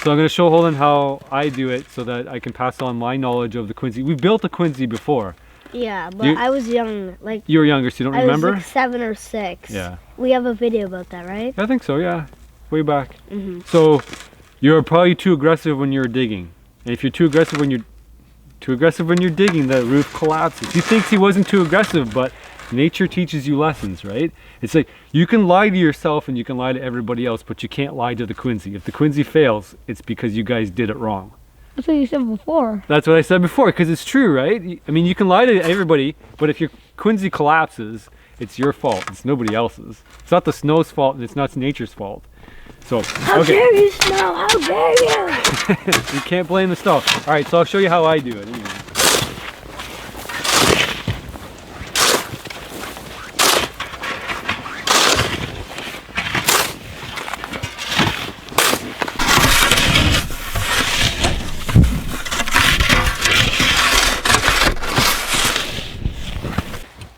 So I'm going to show Holden how I do it so that I can pass on my knowledge of the Quincy. We built a Quincy before. Yeah, but I was young. Like you were younger, so you don't remember? I was like 7 or 6. Yeah. We have a video about that, right? I think so, yeah. Way back. So you're probably too aggressive when you're digging. And if you're too aggressive when you're digging, the roof collapses. He thinks he wasn't too aggressive, but nature teaches you lessons, right? It's like you can lie to yourself and you can lie to everybody else, but you can't lie to the Quincy. If the Quincy fails, it's because you guys did it wrong. That's what you said before. That's what I said before, because it's true, right? I mean, you can lie to everybody, but if your Quincy collapses, it's your fault. It's nobody else's. It's not the snow's fault, and it's not nature's fault. So, how dare you, snow? How dare you? You can't blame the snow. All right, so I'll show you how I do it. Anyway.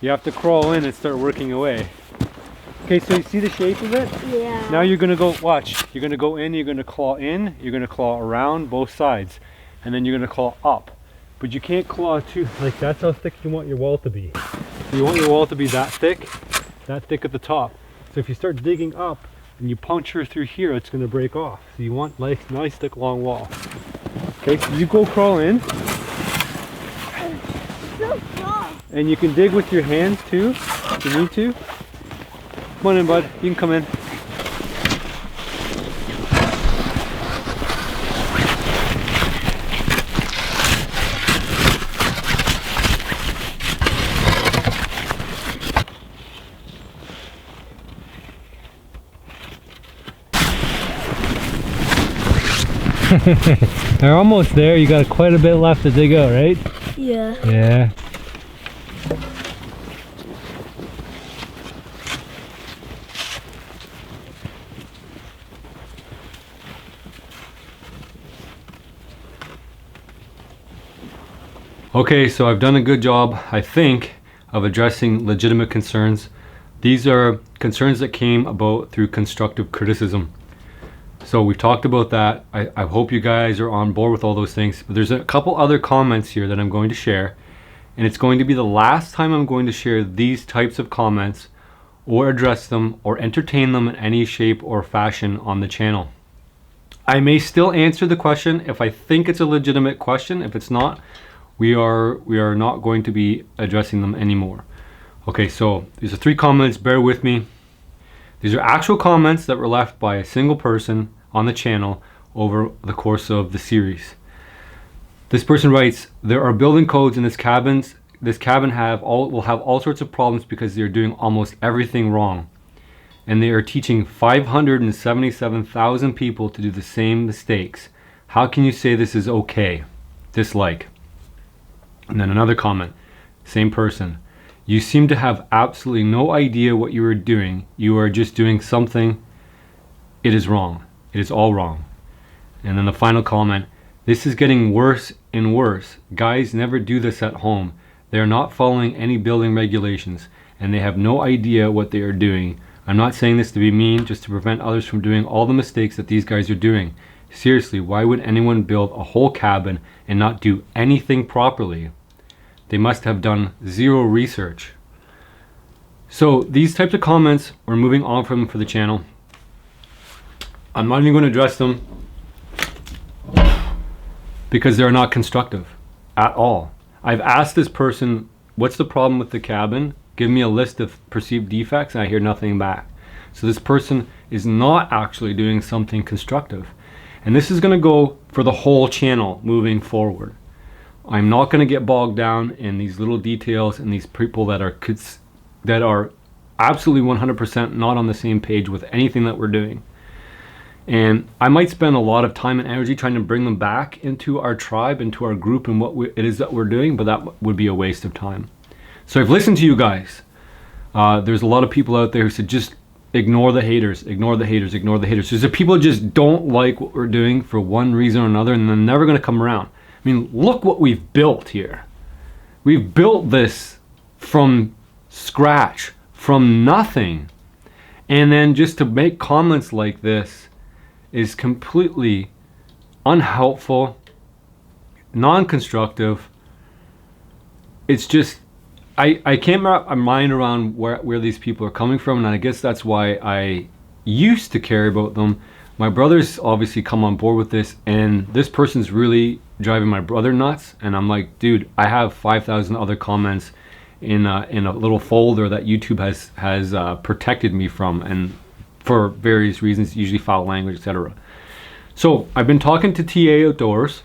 You have to crawl in and start working away. Okay, so you see the shape of it? Yeah. Now you're gonna go, watch, you're gonna go in, you're gonna claw in, you're gonna claw around both sides, and then you're gonna claw up. But you can't claw too, like that's how thick you want your wall to be. So you want your wall to be that thick at the top. So if you start digging up and you puncture through here, it's gonna break off. So you want like nice thick long wall. Okay, so you go crawl in. So soft. And you can dig with your hands too, if you need to. Come on in, bud. You can come in. They're almost there. You got quite a bit left to dig out, right? Yeah. Yeah. Okay, so I've done a good job, I think, of addressing legitimate concerns. These are concerns that came about through constructive criticism. So we've talked about that. I hope you guys are on board with all those things. But there's a couple other comments here that I'm going to share, and it's going to be the last time I'm going to share these types of comments or address them or entertain them in any shape or fashion on the channel. I may still answer the question if I think it's a legitimate question. If it's not, we are not going to be addressing them anymore. Okay, so these are 3 comments, bear with me. These are actual comments that were left by a single person on the channel over the course of the series. This person writes, there are building codes in this cabin will have all sorts of problems because they're doing almost everything wrong. And they are teaching 577,000 people to do the same mistakes. How can you say this is okay? Dislike. And then another comment, same person. You seem to have absolutely no idea what you are doing. You are just doing something. It is wrong. It is all wrong. And then the final comment, this is getting worse and worse. Guys never do this at home. They are not following any building regulations and they have no idea what they are doing. I'm not saying this to be mean, just to prevent others from doing all the mistakes that these guys are doing. Seriously, why would anyone build a whole cabin and not do anything properly? They must have done zero research. So these types of comments, we're moving on from them for the channel. I'm not even going to address them because they're not constructive at all. I've asked this person, what's the problem with the cabin? Give me a list of perceived defects, and I hear nothing back. So this person is not actually doing something constructive. And this is going to go for the whole channel moving forward. I'm not going to get bogged down in these little details and these people that are absolutely 100% not on the same page with anything that we're doing. And I might spend a lot of time and energy trying to bring them back into our tribe, into our group, and what it is that we're doing, but that would be a waste of time. So I've listened to you guys. There's a lot of people out there who said just ignore the haters, ignore the haters, ignore the haters. There's the people who just don't like what we're doing for one reason or another, and they're never going to come around. I mean, look what we've built here. We've built this from scratch, from nothing. And then just to make comments like this is completely unhelpful, non-constructive. It's just, I can't wrap my mind around where these people are coming from, and I guess that's why I used to care about them. My brother's obviously come on board with this, and this person's really driving my brother nuts. And I'm like, dude, I have 5,000 other comments in a little folder that YouTube has protected me from, and for various reasons, usually foul language, etc. So I've been talking to TA Outdoors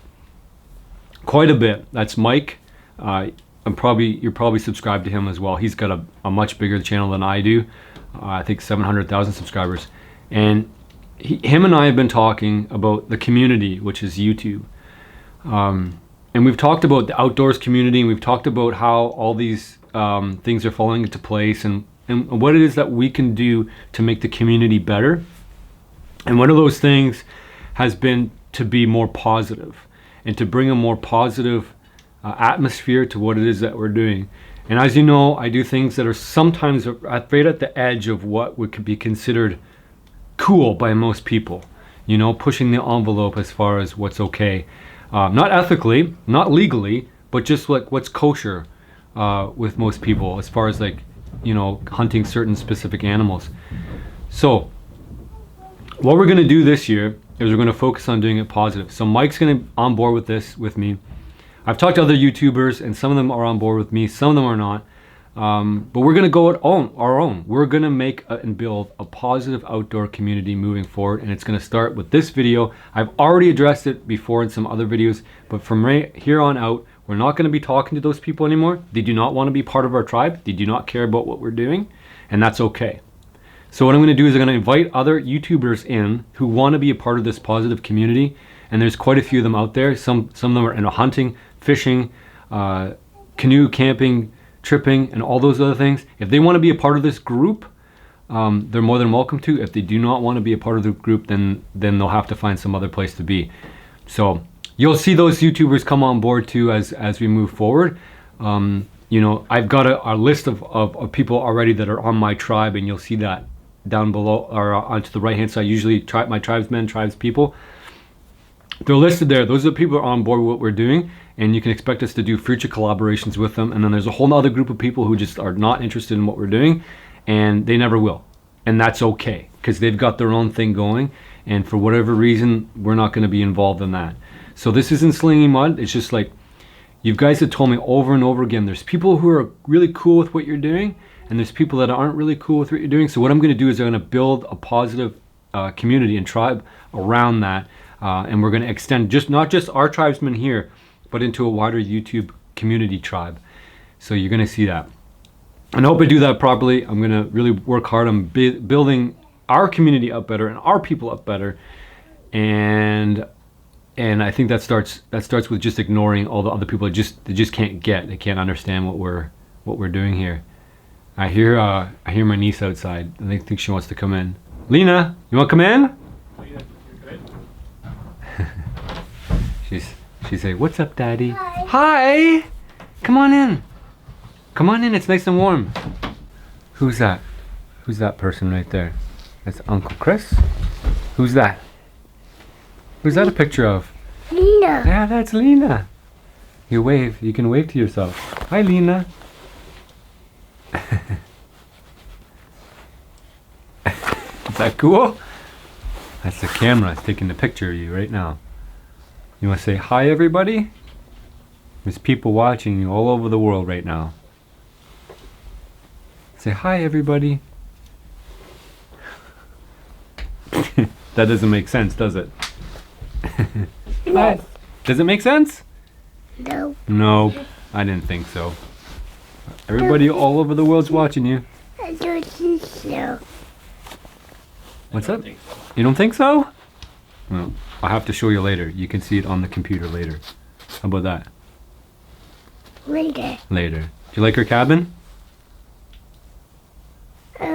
quite a bit. That's Mike. You're probably subscribed to him as well. He's got a much bigger channel than I do. I think 700,000 subscribers. And him and I have been talking about the community, which is YouTube. And we've talked about the outdoors community, and we've talked about how all these things are falling into place, and what it is that we can do to make the community better. And one of those things has been to be more positive and to bring a more positive atmosphere to what it is that we're doing. And as you know, I do things that are sometimes right at the edge of what could be considered cool by most people, you know, pushing the envelope as far as what's okay, not ethically, not legally, but just like what's kosher with most people as far as, like, you know, hunting certain specific animals. So what we're going to do this year is we're going to focus on doing it positive. So Mike's going to on board with this with me. I've talked to other YouTubers, and some of them are on board with me, some of them are not. But we're going to go our own. We're going to make and build a positive outdoor community moving forward, and it's going to start with this video. I've already addressed it before in some other videos, but from right here on out, we're not going to be talking to those people anymore. They do not want to be part of our tribe. They do not care about what we're doing, and that's okay. So what I'm going to do is I'm going to invite other YouTubers in who want to be a part of this positive community, and there's quite a few of them out there. Some of them are into hunting, fishing, canoe camping, tripping, and all those other things. If they want to be a part of this group, they're more than welcome to. If they do not want to be a part of the group, then they'll have to find some other place to be. So you'll see those YouTubers come on board too as we move forward. You know, I've got a list of people already that are on my tribe, and you'll see that down below or onto the right hand side. Usually my tribesmen, tribespeople, they're listed there. Those are the people who are on board with what we're doing, and you can expect us to do future collaborations with them. And then there's a whole other group of people who just are not interested in what we're doing, and they never will. And that's okay, because they've got their own thing going, and for whatever reason, we're not going to be involved in that. So this isn't slinging mud. It's just like, you guys have told me over and over again, there's people who are really cool with what you're doing, and there's people that aren't really cool with what you're doing. So what I'm going to do is I'm going to build a positive community and tribe around that. And we're going to extend not just our tribesmen here, but into a wider YouTube community tribe. So you're going to see that. And I hope I do that properly. I'm going to really work hard on building our community up better and our people up better. And I think that starts with just ignoring all the other people that they just can't get. They can't understand what we're doing here. I hear my niece outside, and I think she wants to come in. Lena, you want to come in? She say, "What's up, Daddy?" Hi. Come on in. Come on in. It's nice and warm. Who's that? Who's that person right there? That's Uncle Chris. Who's that? Who's that a picture of? Lena. Yeah, that's Lena. You wave. You can wave to yourself. Hi, Lena. Is that cool? That's the camera. It's taking the picture of you right now. You want to say hi, everybody? There's people watching you all over the world right now. Say hi, everybody. That doesn't make sense, does it? Yes. Does it make sense? No. Nope. I didn't think so. Everybody all over the world's watching you. I don't think so. What's up? You don't think so? Well, I'll have to show you later. You can see it on the computer later. How about that? Later. Later. Do you like her cabin?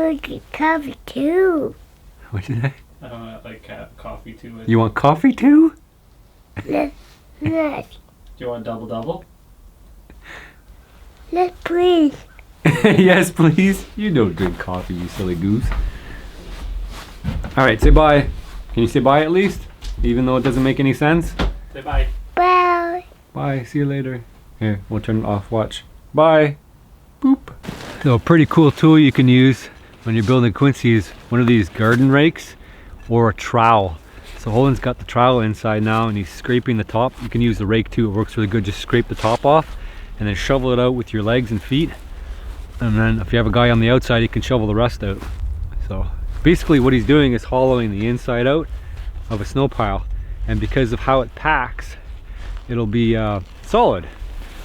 like coffee too. What'd you say? I like coffee too. You want coffee too? Yes. Do you want double? Yes, please. Yes, please. You don't drink coffee, you silly goose. All right, say bye. Can you say bye at least? Even though it doesn't make any sense? Say bye. Bye. Bye, see you later. Here, we'll turn it off, watch. Bye. Boop. So a pretty cool tool you can use when you're building Quincy is one of these garden rakes or a trowel. So Holden's got the trowel inside now and he's scraping the top. You can use the rake too, it works really good. Just scrape the top off and then shovel it out with your legs and feet. And then if you have a guy on the outside, he can shovel the rest out. So basically what he's doing is hollowing the inside out of a snow pile. And because of how it packs, it'll be solid.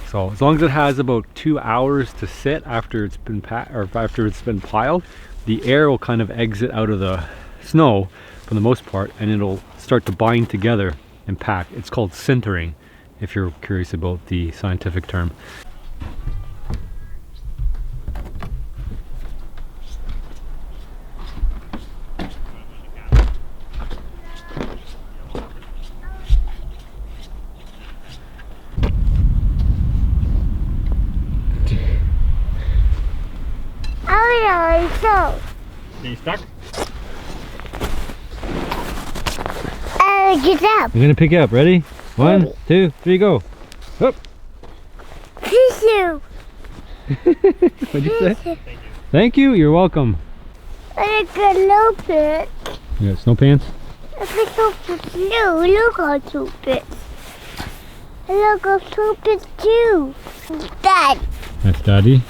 So as long as it has about 2 hours to sit after it's been piled, the air will kind of exit out of the snow for the most part, and it'll start to bind together and pack. It's called sintering, if you're curious about the scientific term. So, Are you stuck? get up. I'm gonna pick you up. Ready? 1, 2, 3, go. Up. Tissue. What'd you say? Thank you. You're welcome. I got no pits. You got snow pants? I got no pits. No, look at two pits. I look at two pits too. Dad. That's Daddy.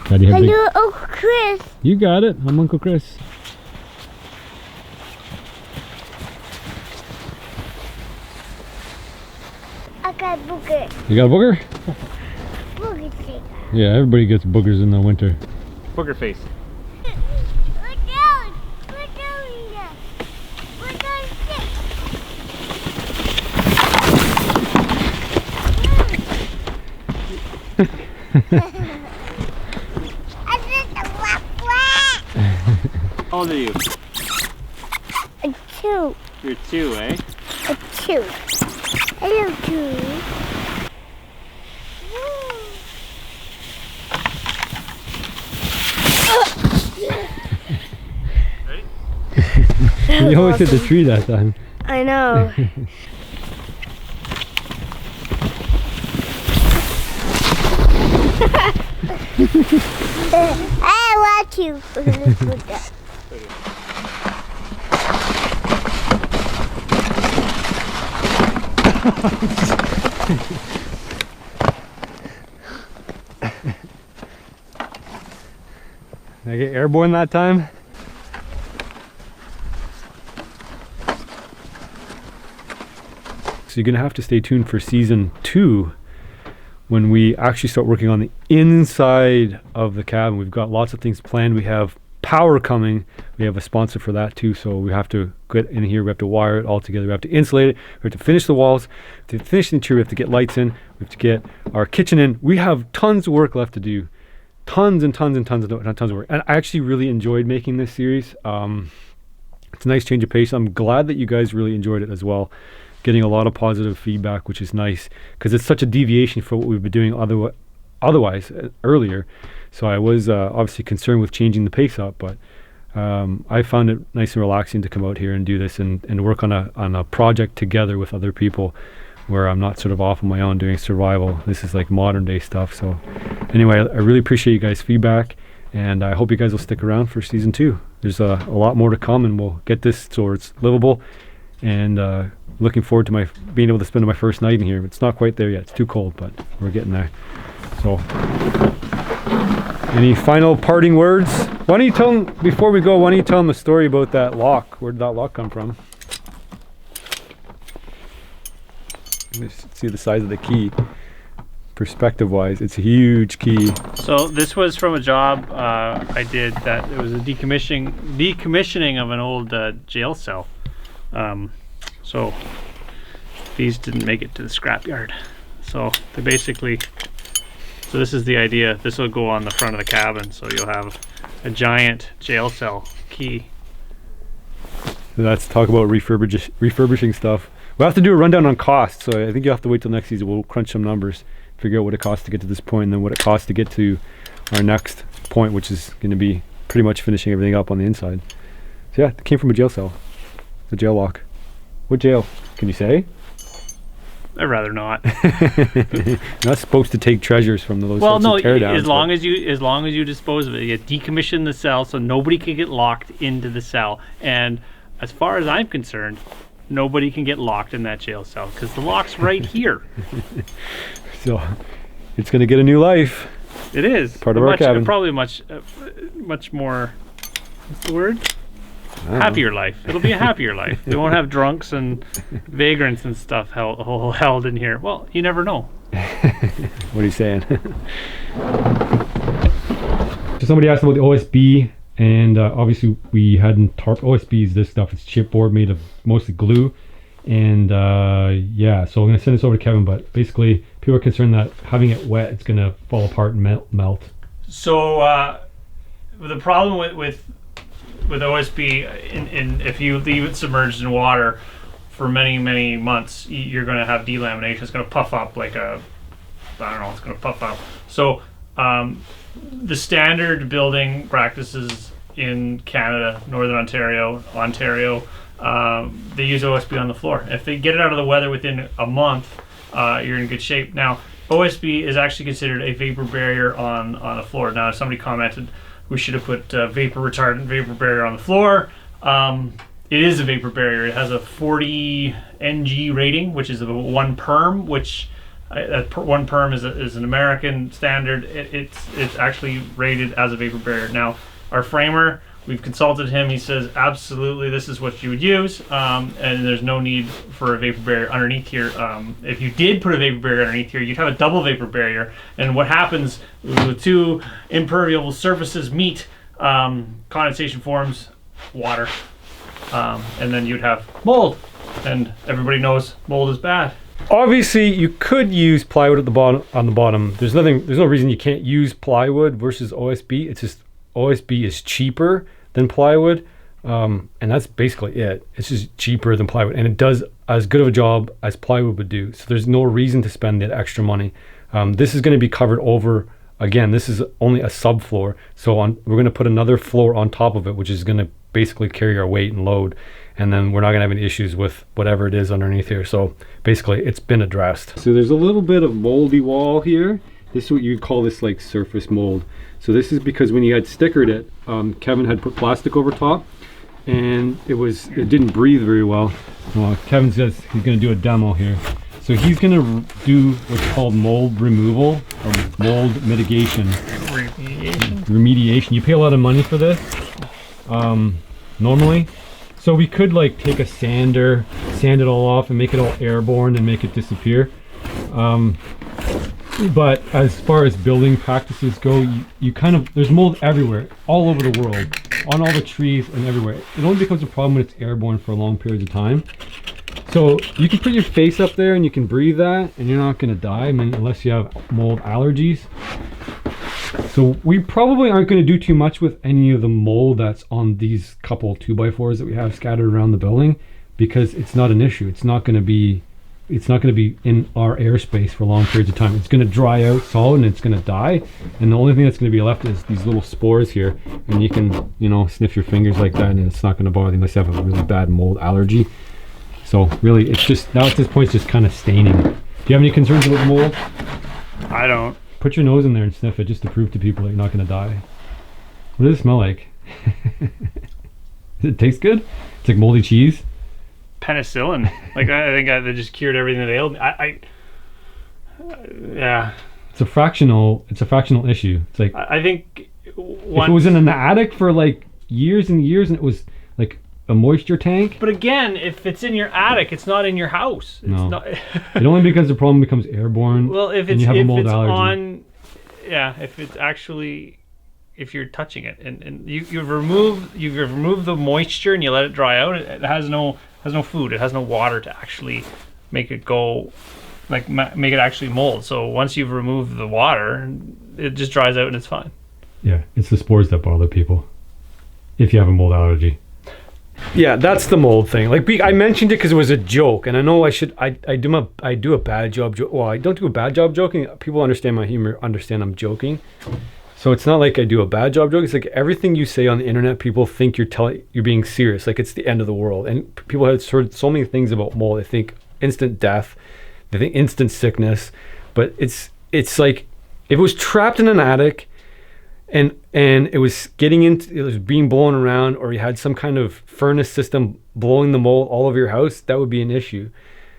Daddy has Hello, Uncle Chris. You got it. I'm Uncle Chris. I got booger. You got a booger? Booger thing. Yeah, everybody gets boogers in the winter. Booger face. Look down. Look down here. Look down here. I did the whack whack. How old are you? A two. You're 2, eh? A two. Hello, two. You always hit the tree that time. I know. I want you. Did I get airborne that time? So you're gonna have to stay tuned for season 2 when we actually start working on the inside of the cabin. We've got lots of things planned. We have power coming. We have a sponsor for that too. So we have to get in here. We have to wire it all together. We have to insulate it. We have to finish the walls. To finish the interior, we have to get lights in. We have to get our kitchen in. We have tons of work left to do. Tons and tons and tons of work. And I actually really enjoyed making this series. It's a nice change of pace. I'm glad that you guys really enjoyed it as well. Getting a lot of positive feedback, which is nice because it's such a deviation for what we've been doing otherwise earlier. So I was obviously concerned with changing the pace up, but I found it nice and relaxing to come out here and do this and work on a project together with other people where I'm not sort of off on my own doing survival. This is like modern day stuff. So anyway, I really appreciate you guys' feedback, and I hope you guys will stick around for season 2. There's a lot more to come, and we'll get this so it's livable. And looking forward to being able to spend my first night in here. It's not quite there yet. It's too cold, but we're getting there. So, any final parting words? Why don't you tell them, before we go, why don't you tell them the story about that lock? Where did that lock come from? Just see the size of the key. Perspective-wise, it's a huge key. So this was from a job I did that it was a decommissioning of an old jail cell. So these didn't make it to the scrapyard. So they basically, so this is the idea. This will go on the front of the cabin. So you'll have a giant jail cell key. So let's talk about refurbishing stuff. We'll have to do a rundown on cost, so I think you have to wait till next season. We'll crunch some numbers, figure out what it costs to get to this point, and then what it costs to get to our next point, which is going to be pretty much finishing everything up on the inside. So yeah, it came from a jail cell. The jail lock. What jail? Can you say? I'd rather not. You're not supposed to take treasures from those Well, sorts no, of teardowns. as long as you dispose of it, you decommission the cell so nobody can get locked into the cell. And as far as I'm concerned, nobody can get locked in that jail cell because the lock's right here. So it's going to get a new life. It is Part of our cabin. Probably much more. What's the word? Happier life. It'll be a happier life. We won't have drunks and vagrants and stuff held in here. Well, you never know. What are you saying? So somebody asked about the OSB, and obviously we hadn't tarp. OSB is this stuff. It's chipboard made of mostly glue, and yeah. So I'm gonna send this over to Kevin. But basically, people are concerned that having it wet, it's gonna fall apart and melt. So the problem with OSB, if you leave it submerged in water for many months, you're going to have delamination. It's going to puff up like it's going to puff up. So the standard building practices in Canada, Northern Ontario, they use OSB on the floor. If they get it out of the weather within a month, you're in good shape. Now, OSB is actually considered a vapor barrier on a floor. Now, somebody commented we should have put vapor retardant, vapor barrier on the floor. It is a vapor barrier. It has a 40 ng rating, which is a 1 perm, which 1 perm is an American standard. It's actually rated as a vapor barrier. Now, our framer, we've consulted him. He says absolutely this is what you would use, and there's no need for a vapor barrier underneath here. If you did put a vapor barrier underneath here, you'd have a double vapor barrier, and what happens with two impermeable surfaces meet, condensation forms, water, and then you'd have mold, and everybody knows mold is bad. Obviously, you could use plywood at the bottom. On the bottom, there's no reason you can't use plywood versus OSB. It's just OSB is cheaper than plywood, and that's basically it. It's just cheaper than plywood, and it does as good of a job as plywood would do. So there's no reason to spend that extra money. This is going to be covered over. Again, this is only a subfloor, so we're going to put another floor on top of it, which is going to basically carry our weight and load, and then we're not going to have any issues with whatever it is underneath here. So basically, it's been addressed. So there's a little bit of moldy wall here. This is what you call this like surface mold. So this is because when you had stickered it, Kevin had put plastic over top, and it didn't breathe very well. Kevin says he's going to do a demo here. So he's going to do what's called mold removal or mold mitigation. Remediation. You pay a lot of money for this normally. So we could like take a sander, sand it all off and make it all airborne and make it disappear. But as far as building practices go, you kind of, there's mold everywhere, all over the world, on all the trees and everywhere. It only becomes a problem when it's airborne for long periods of time. So you can put your face up there and you can breathe that and you're not going to die, I mean, unless you have mold allergies. So we probably aren't going to do too much with any of the mold that's on these couple 2x4s that we have scattered around the building, because it's not an issue. It's not going to be in our airspace for long periods of time. It's going to dry out solid and it's going to die, and the only thing that's going to be left is these little spores here, and you can, you know, sniff your fingers like that and it's not going to bother you unless you have a really bad mold allergy. So really, it's just, now at this point, it's just kind of staining. Do you have any concerns about mold? I don't. Put your nose in there and sniff it just to prove to people that you're not going to die. What does it smell like? Does it taste good? It's like moldy cheese. Penicillin. Like I think they just cured everything that ailed me. Yeah. It's a fractional issue. It's like, I think if it was in an attic for like years and years and it was like a moisture tank. But again, if it's in your attic, it's not in your house. It's no. not. It only because the problem becomes airborne. Well, if it's if you're touching it and you've removed the moisture and you let it dry out, it has no food, it has no water to actually make it go, like make it actually mold. So once you've removed the water, it just dries out and it's fine. Yeah, it's the spores that bother people if you have a mold allergy. Yeah, that's the mold thing. Like I mentioned it because it was a joke, and I know I do a bad job. Well, I don't do a bad job joking. People understand my humor, understand I'm joking. So it's not like I do a bad job joking. It's like everything you say on the internet, people think you're being serious. Like it's the end of the world, and people have heard so many things about mold. They think instant death, they think instant sickness, but it's like if it was trapped in an attic. And it was it was being blown around, or you had some kind of furnace system blowing the mold all over your house, that would be an issue,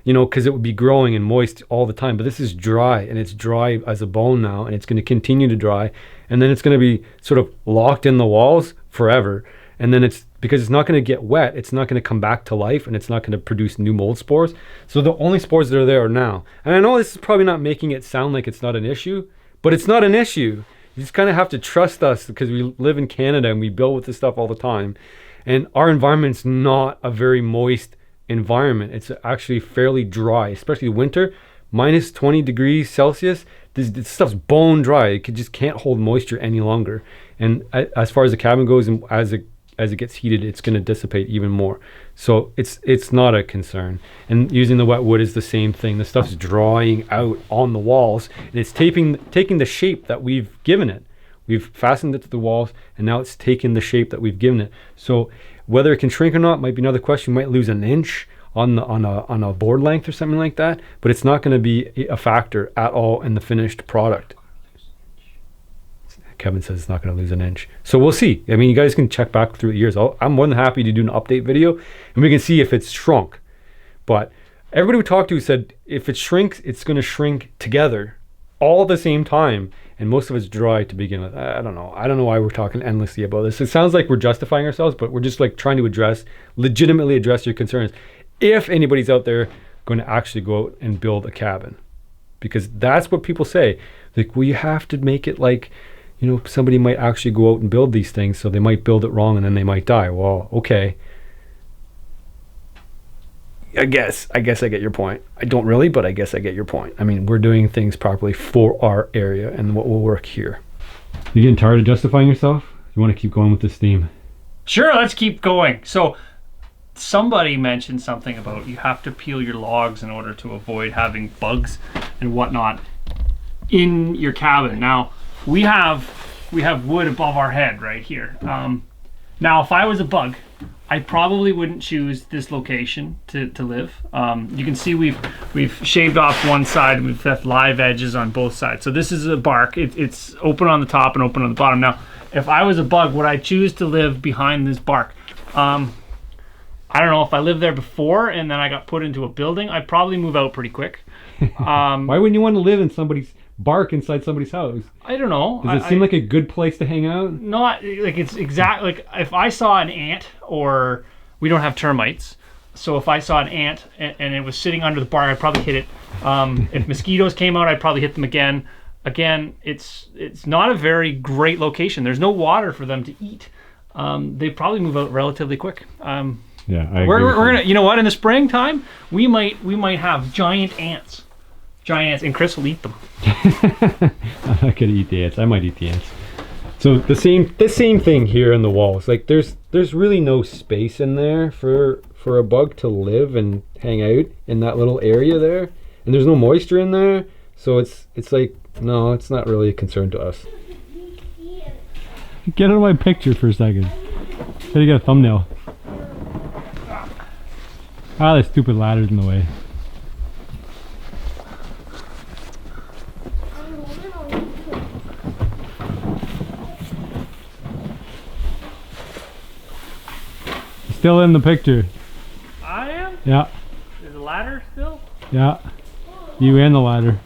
you know, because it would be growing and moist all the time. But this is dry, and it's dry as a bone now, and it's going to continue to dry, and then it's going to be sort of locked in the walls forever. And then because it's not going to get wet, it's not going to come back to life, and it's not going to produce new mold spores. So the only spores that are there are now. And I know this is probably not making it sound like it's not an issue, but it's not an issue. You just kind of have to trust us because we live in Canada and we build with this stuff all the time. And our environment's not a very moist environment. It's actually fairly dry, especially winter, minus 20 degrees Celsius. This stuff's bone dry. It just can't hold moisture any longer. And as far as the cabin goes, and as it gets heated, it's going to dissipate even more. So it's not a concern. And using the wet wood is the same thing. The stuff's drying out on the walls, and it's taking the shape that we've given it. We've fastened it to the walls, and now it's taken the shape that we've given it. So whether it can shrink or not might be another question. We might lose an inch on a board length or something like that, but it's not going to be a factor at all in the finished product. Kevin says it's not going to lose an inch. So we'll see. I mean, you guys can check back through the years. I'm more than happy to do an update video, and we can see if it's shrunk. But everybody we talked to said if it shrinks, it's going to shrink together all at the same time. And most of it's dry to begin with. I don't know. I don't know why we're talking endlessly about this. It sounds like we're justifying ourselves, but we're just like trying to legitimately address your concerns. If anybody's out there going to actually go out and build a cabin, because that's what people say. Like, well, you have to make it like, you know, somebody might actually go out and build these things, so they might build it wrong and then they might die. Well, okay. I guess I get your point. I don't really, but I guess I get your point. I mean, we're doing things properly for our area and what will work here. You getting tired of justifying yourself? You want to keep going with this theme? Sure, let's keep going. So somebody mentioned something about you have to peel your logs in order to avoid having bugs and whatnot in your cabin. Now, we have wood above our head right here. Now, if I was a bug, I probably wouldn't choose this location to live. You can see we've shaved off one side. We've left live edges on both sides. So this is a bark. It's open on the top and open on the bottom. Now, if I was a bug, would I choose to live behind this bark? I don't know. If I lived there before and then I got put into a building, I'd probably move out pretty quick. Why wouldn't you want to live in somebody's bark inside somebody's house? I don't know. Does it seem like a good place to hang out? Not like it's exactly like if I saw an ant, or we don't have termites, so if I saw an ant and it was sitting under the bark, I'd probably hit it. If mosquitoes came out, I'd probably hit them again. Again, it's not a very great location. There's no water for them to eat. They probably move out relatively quick. Yeah, I agree. We're gonna, you know what? In the springtime, we might have giant ants, and Chris will eat them. I could eat the ants. I might eat the ants. So the same thing here in the walls. Like there's really no space in there for a bug to live and hang out in that little area there, and there's no moisture in there. So it's like, no, it's not really a concern to us. Get out of my picture for a second. Gotta get a thumbnail. Ah, that stupid ladder's in the way. Still in the picture. I am? Yeah. Is the ladder still? Yeah. You and the ladder.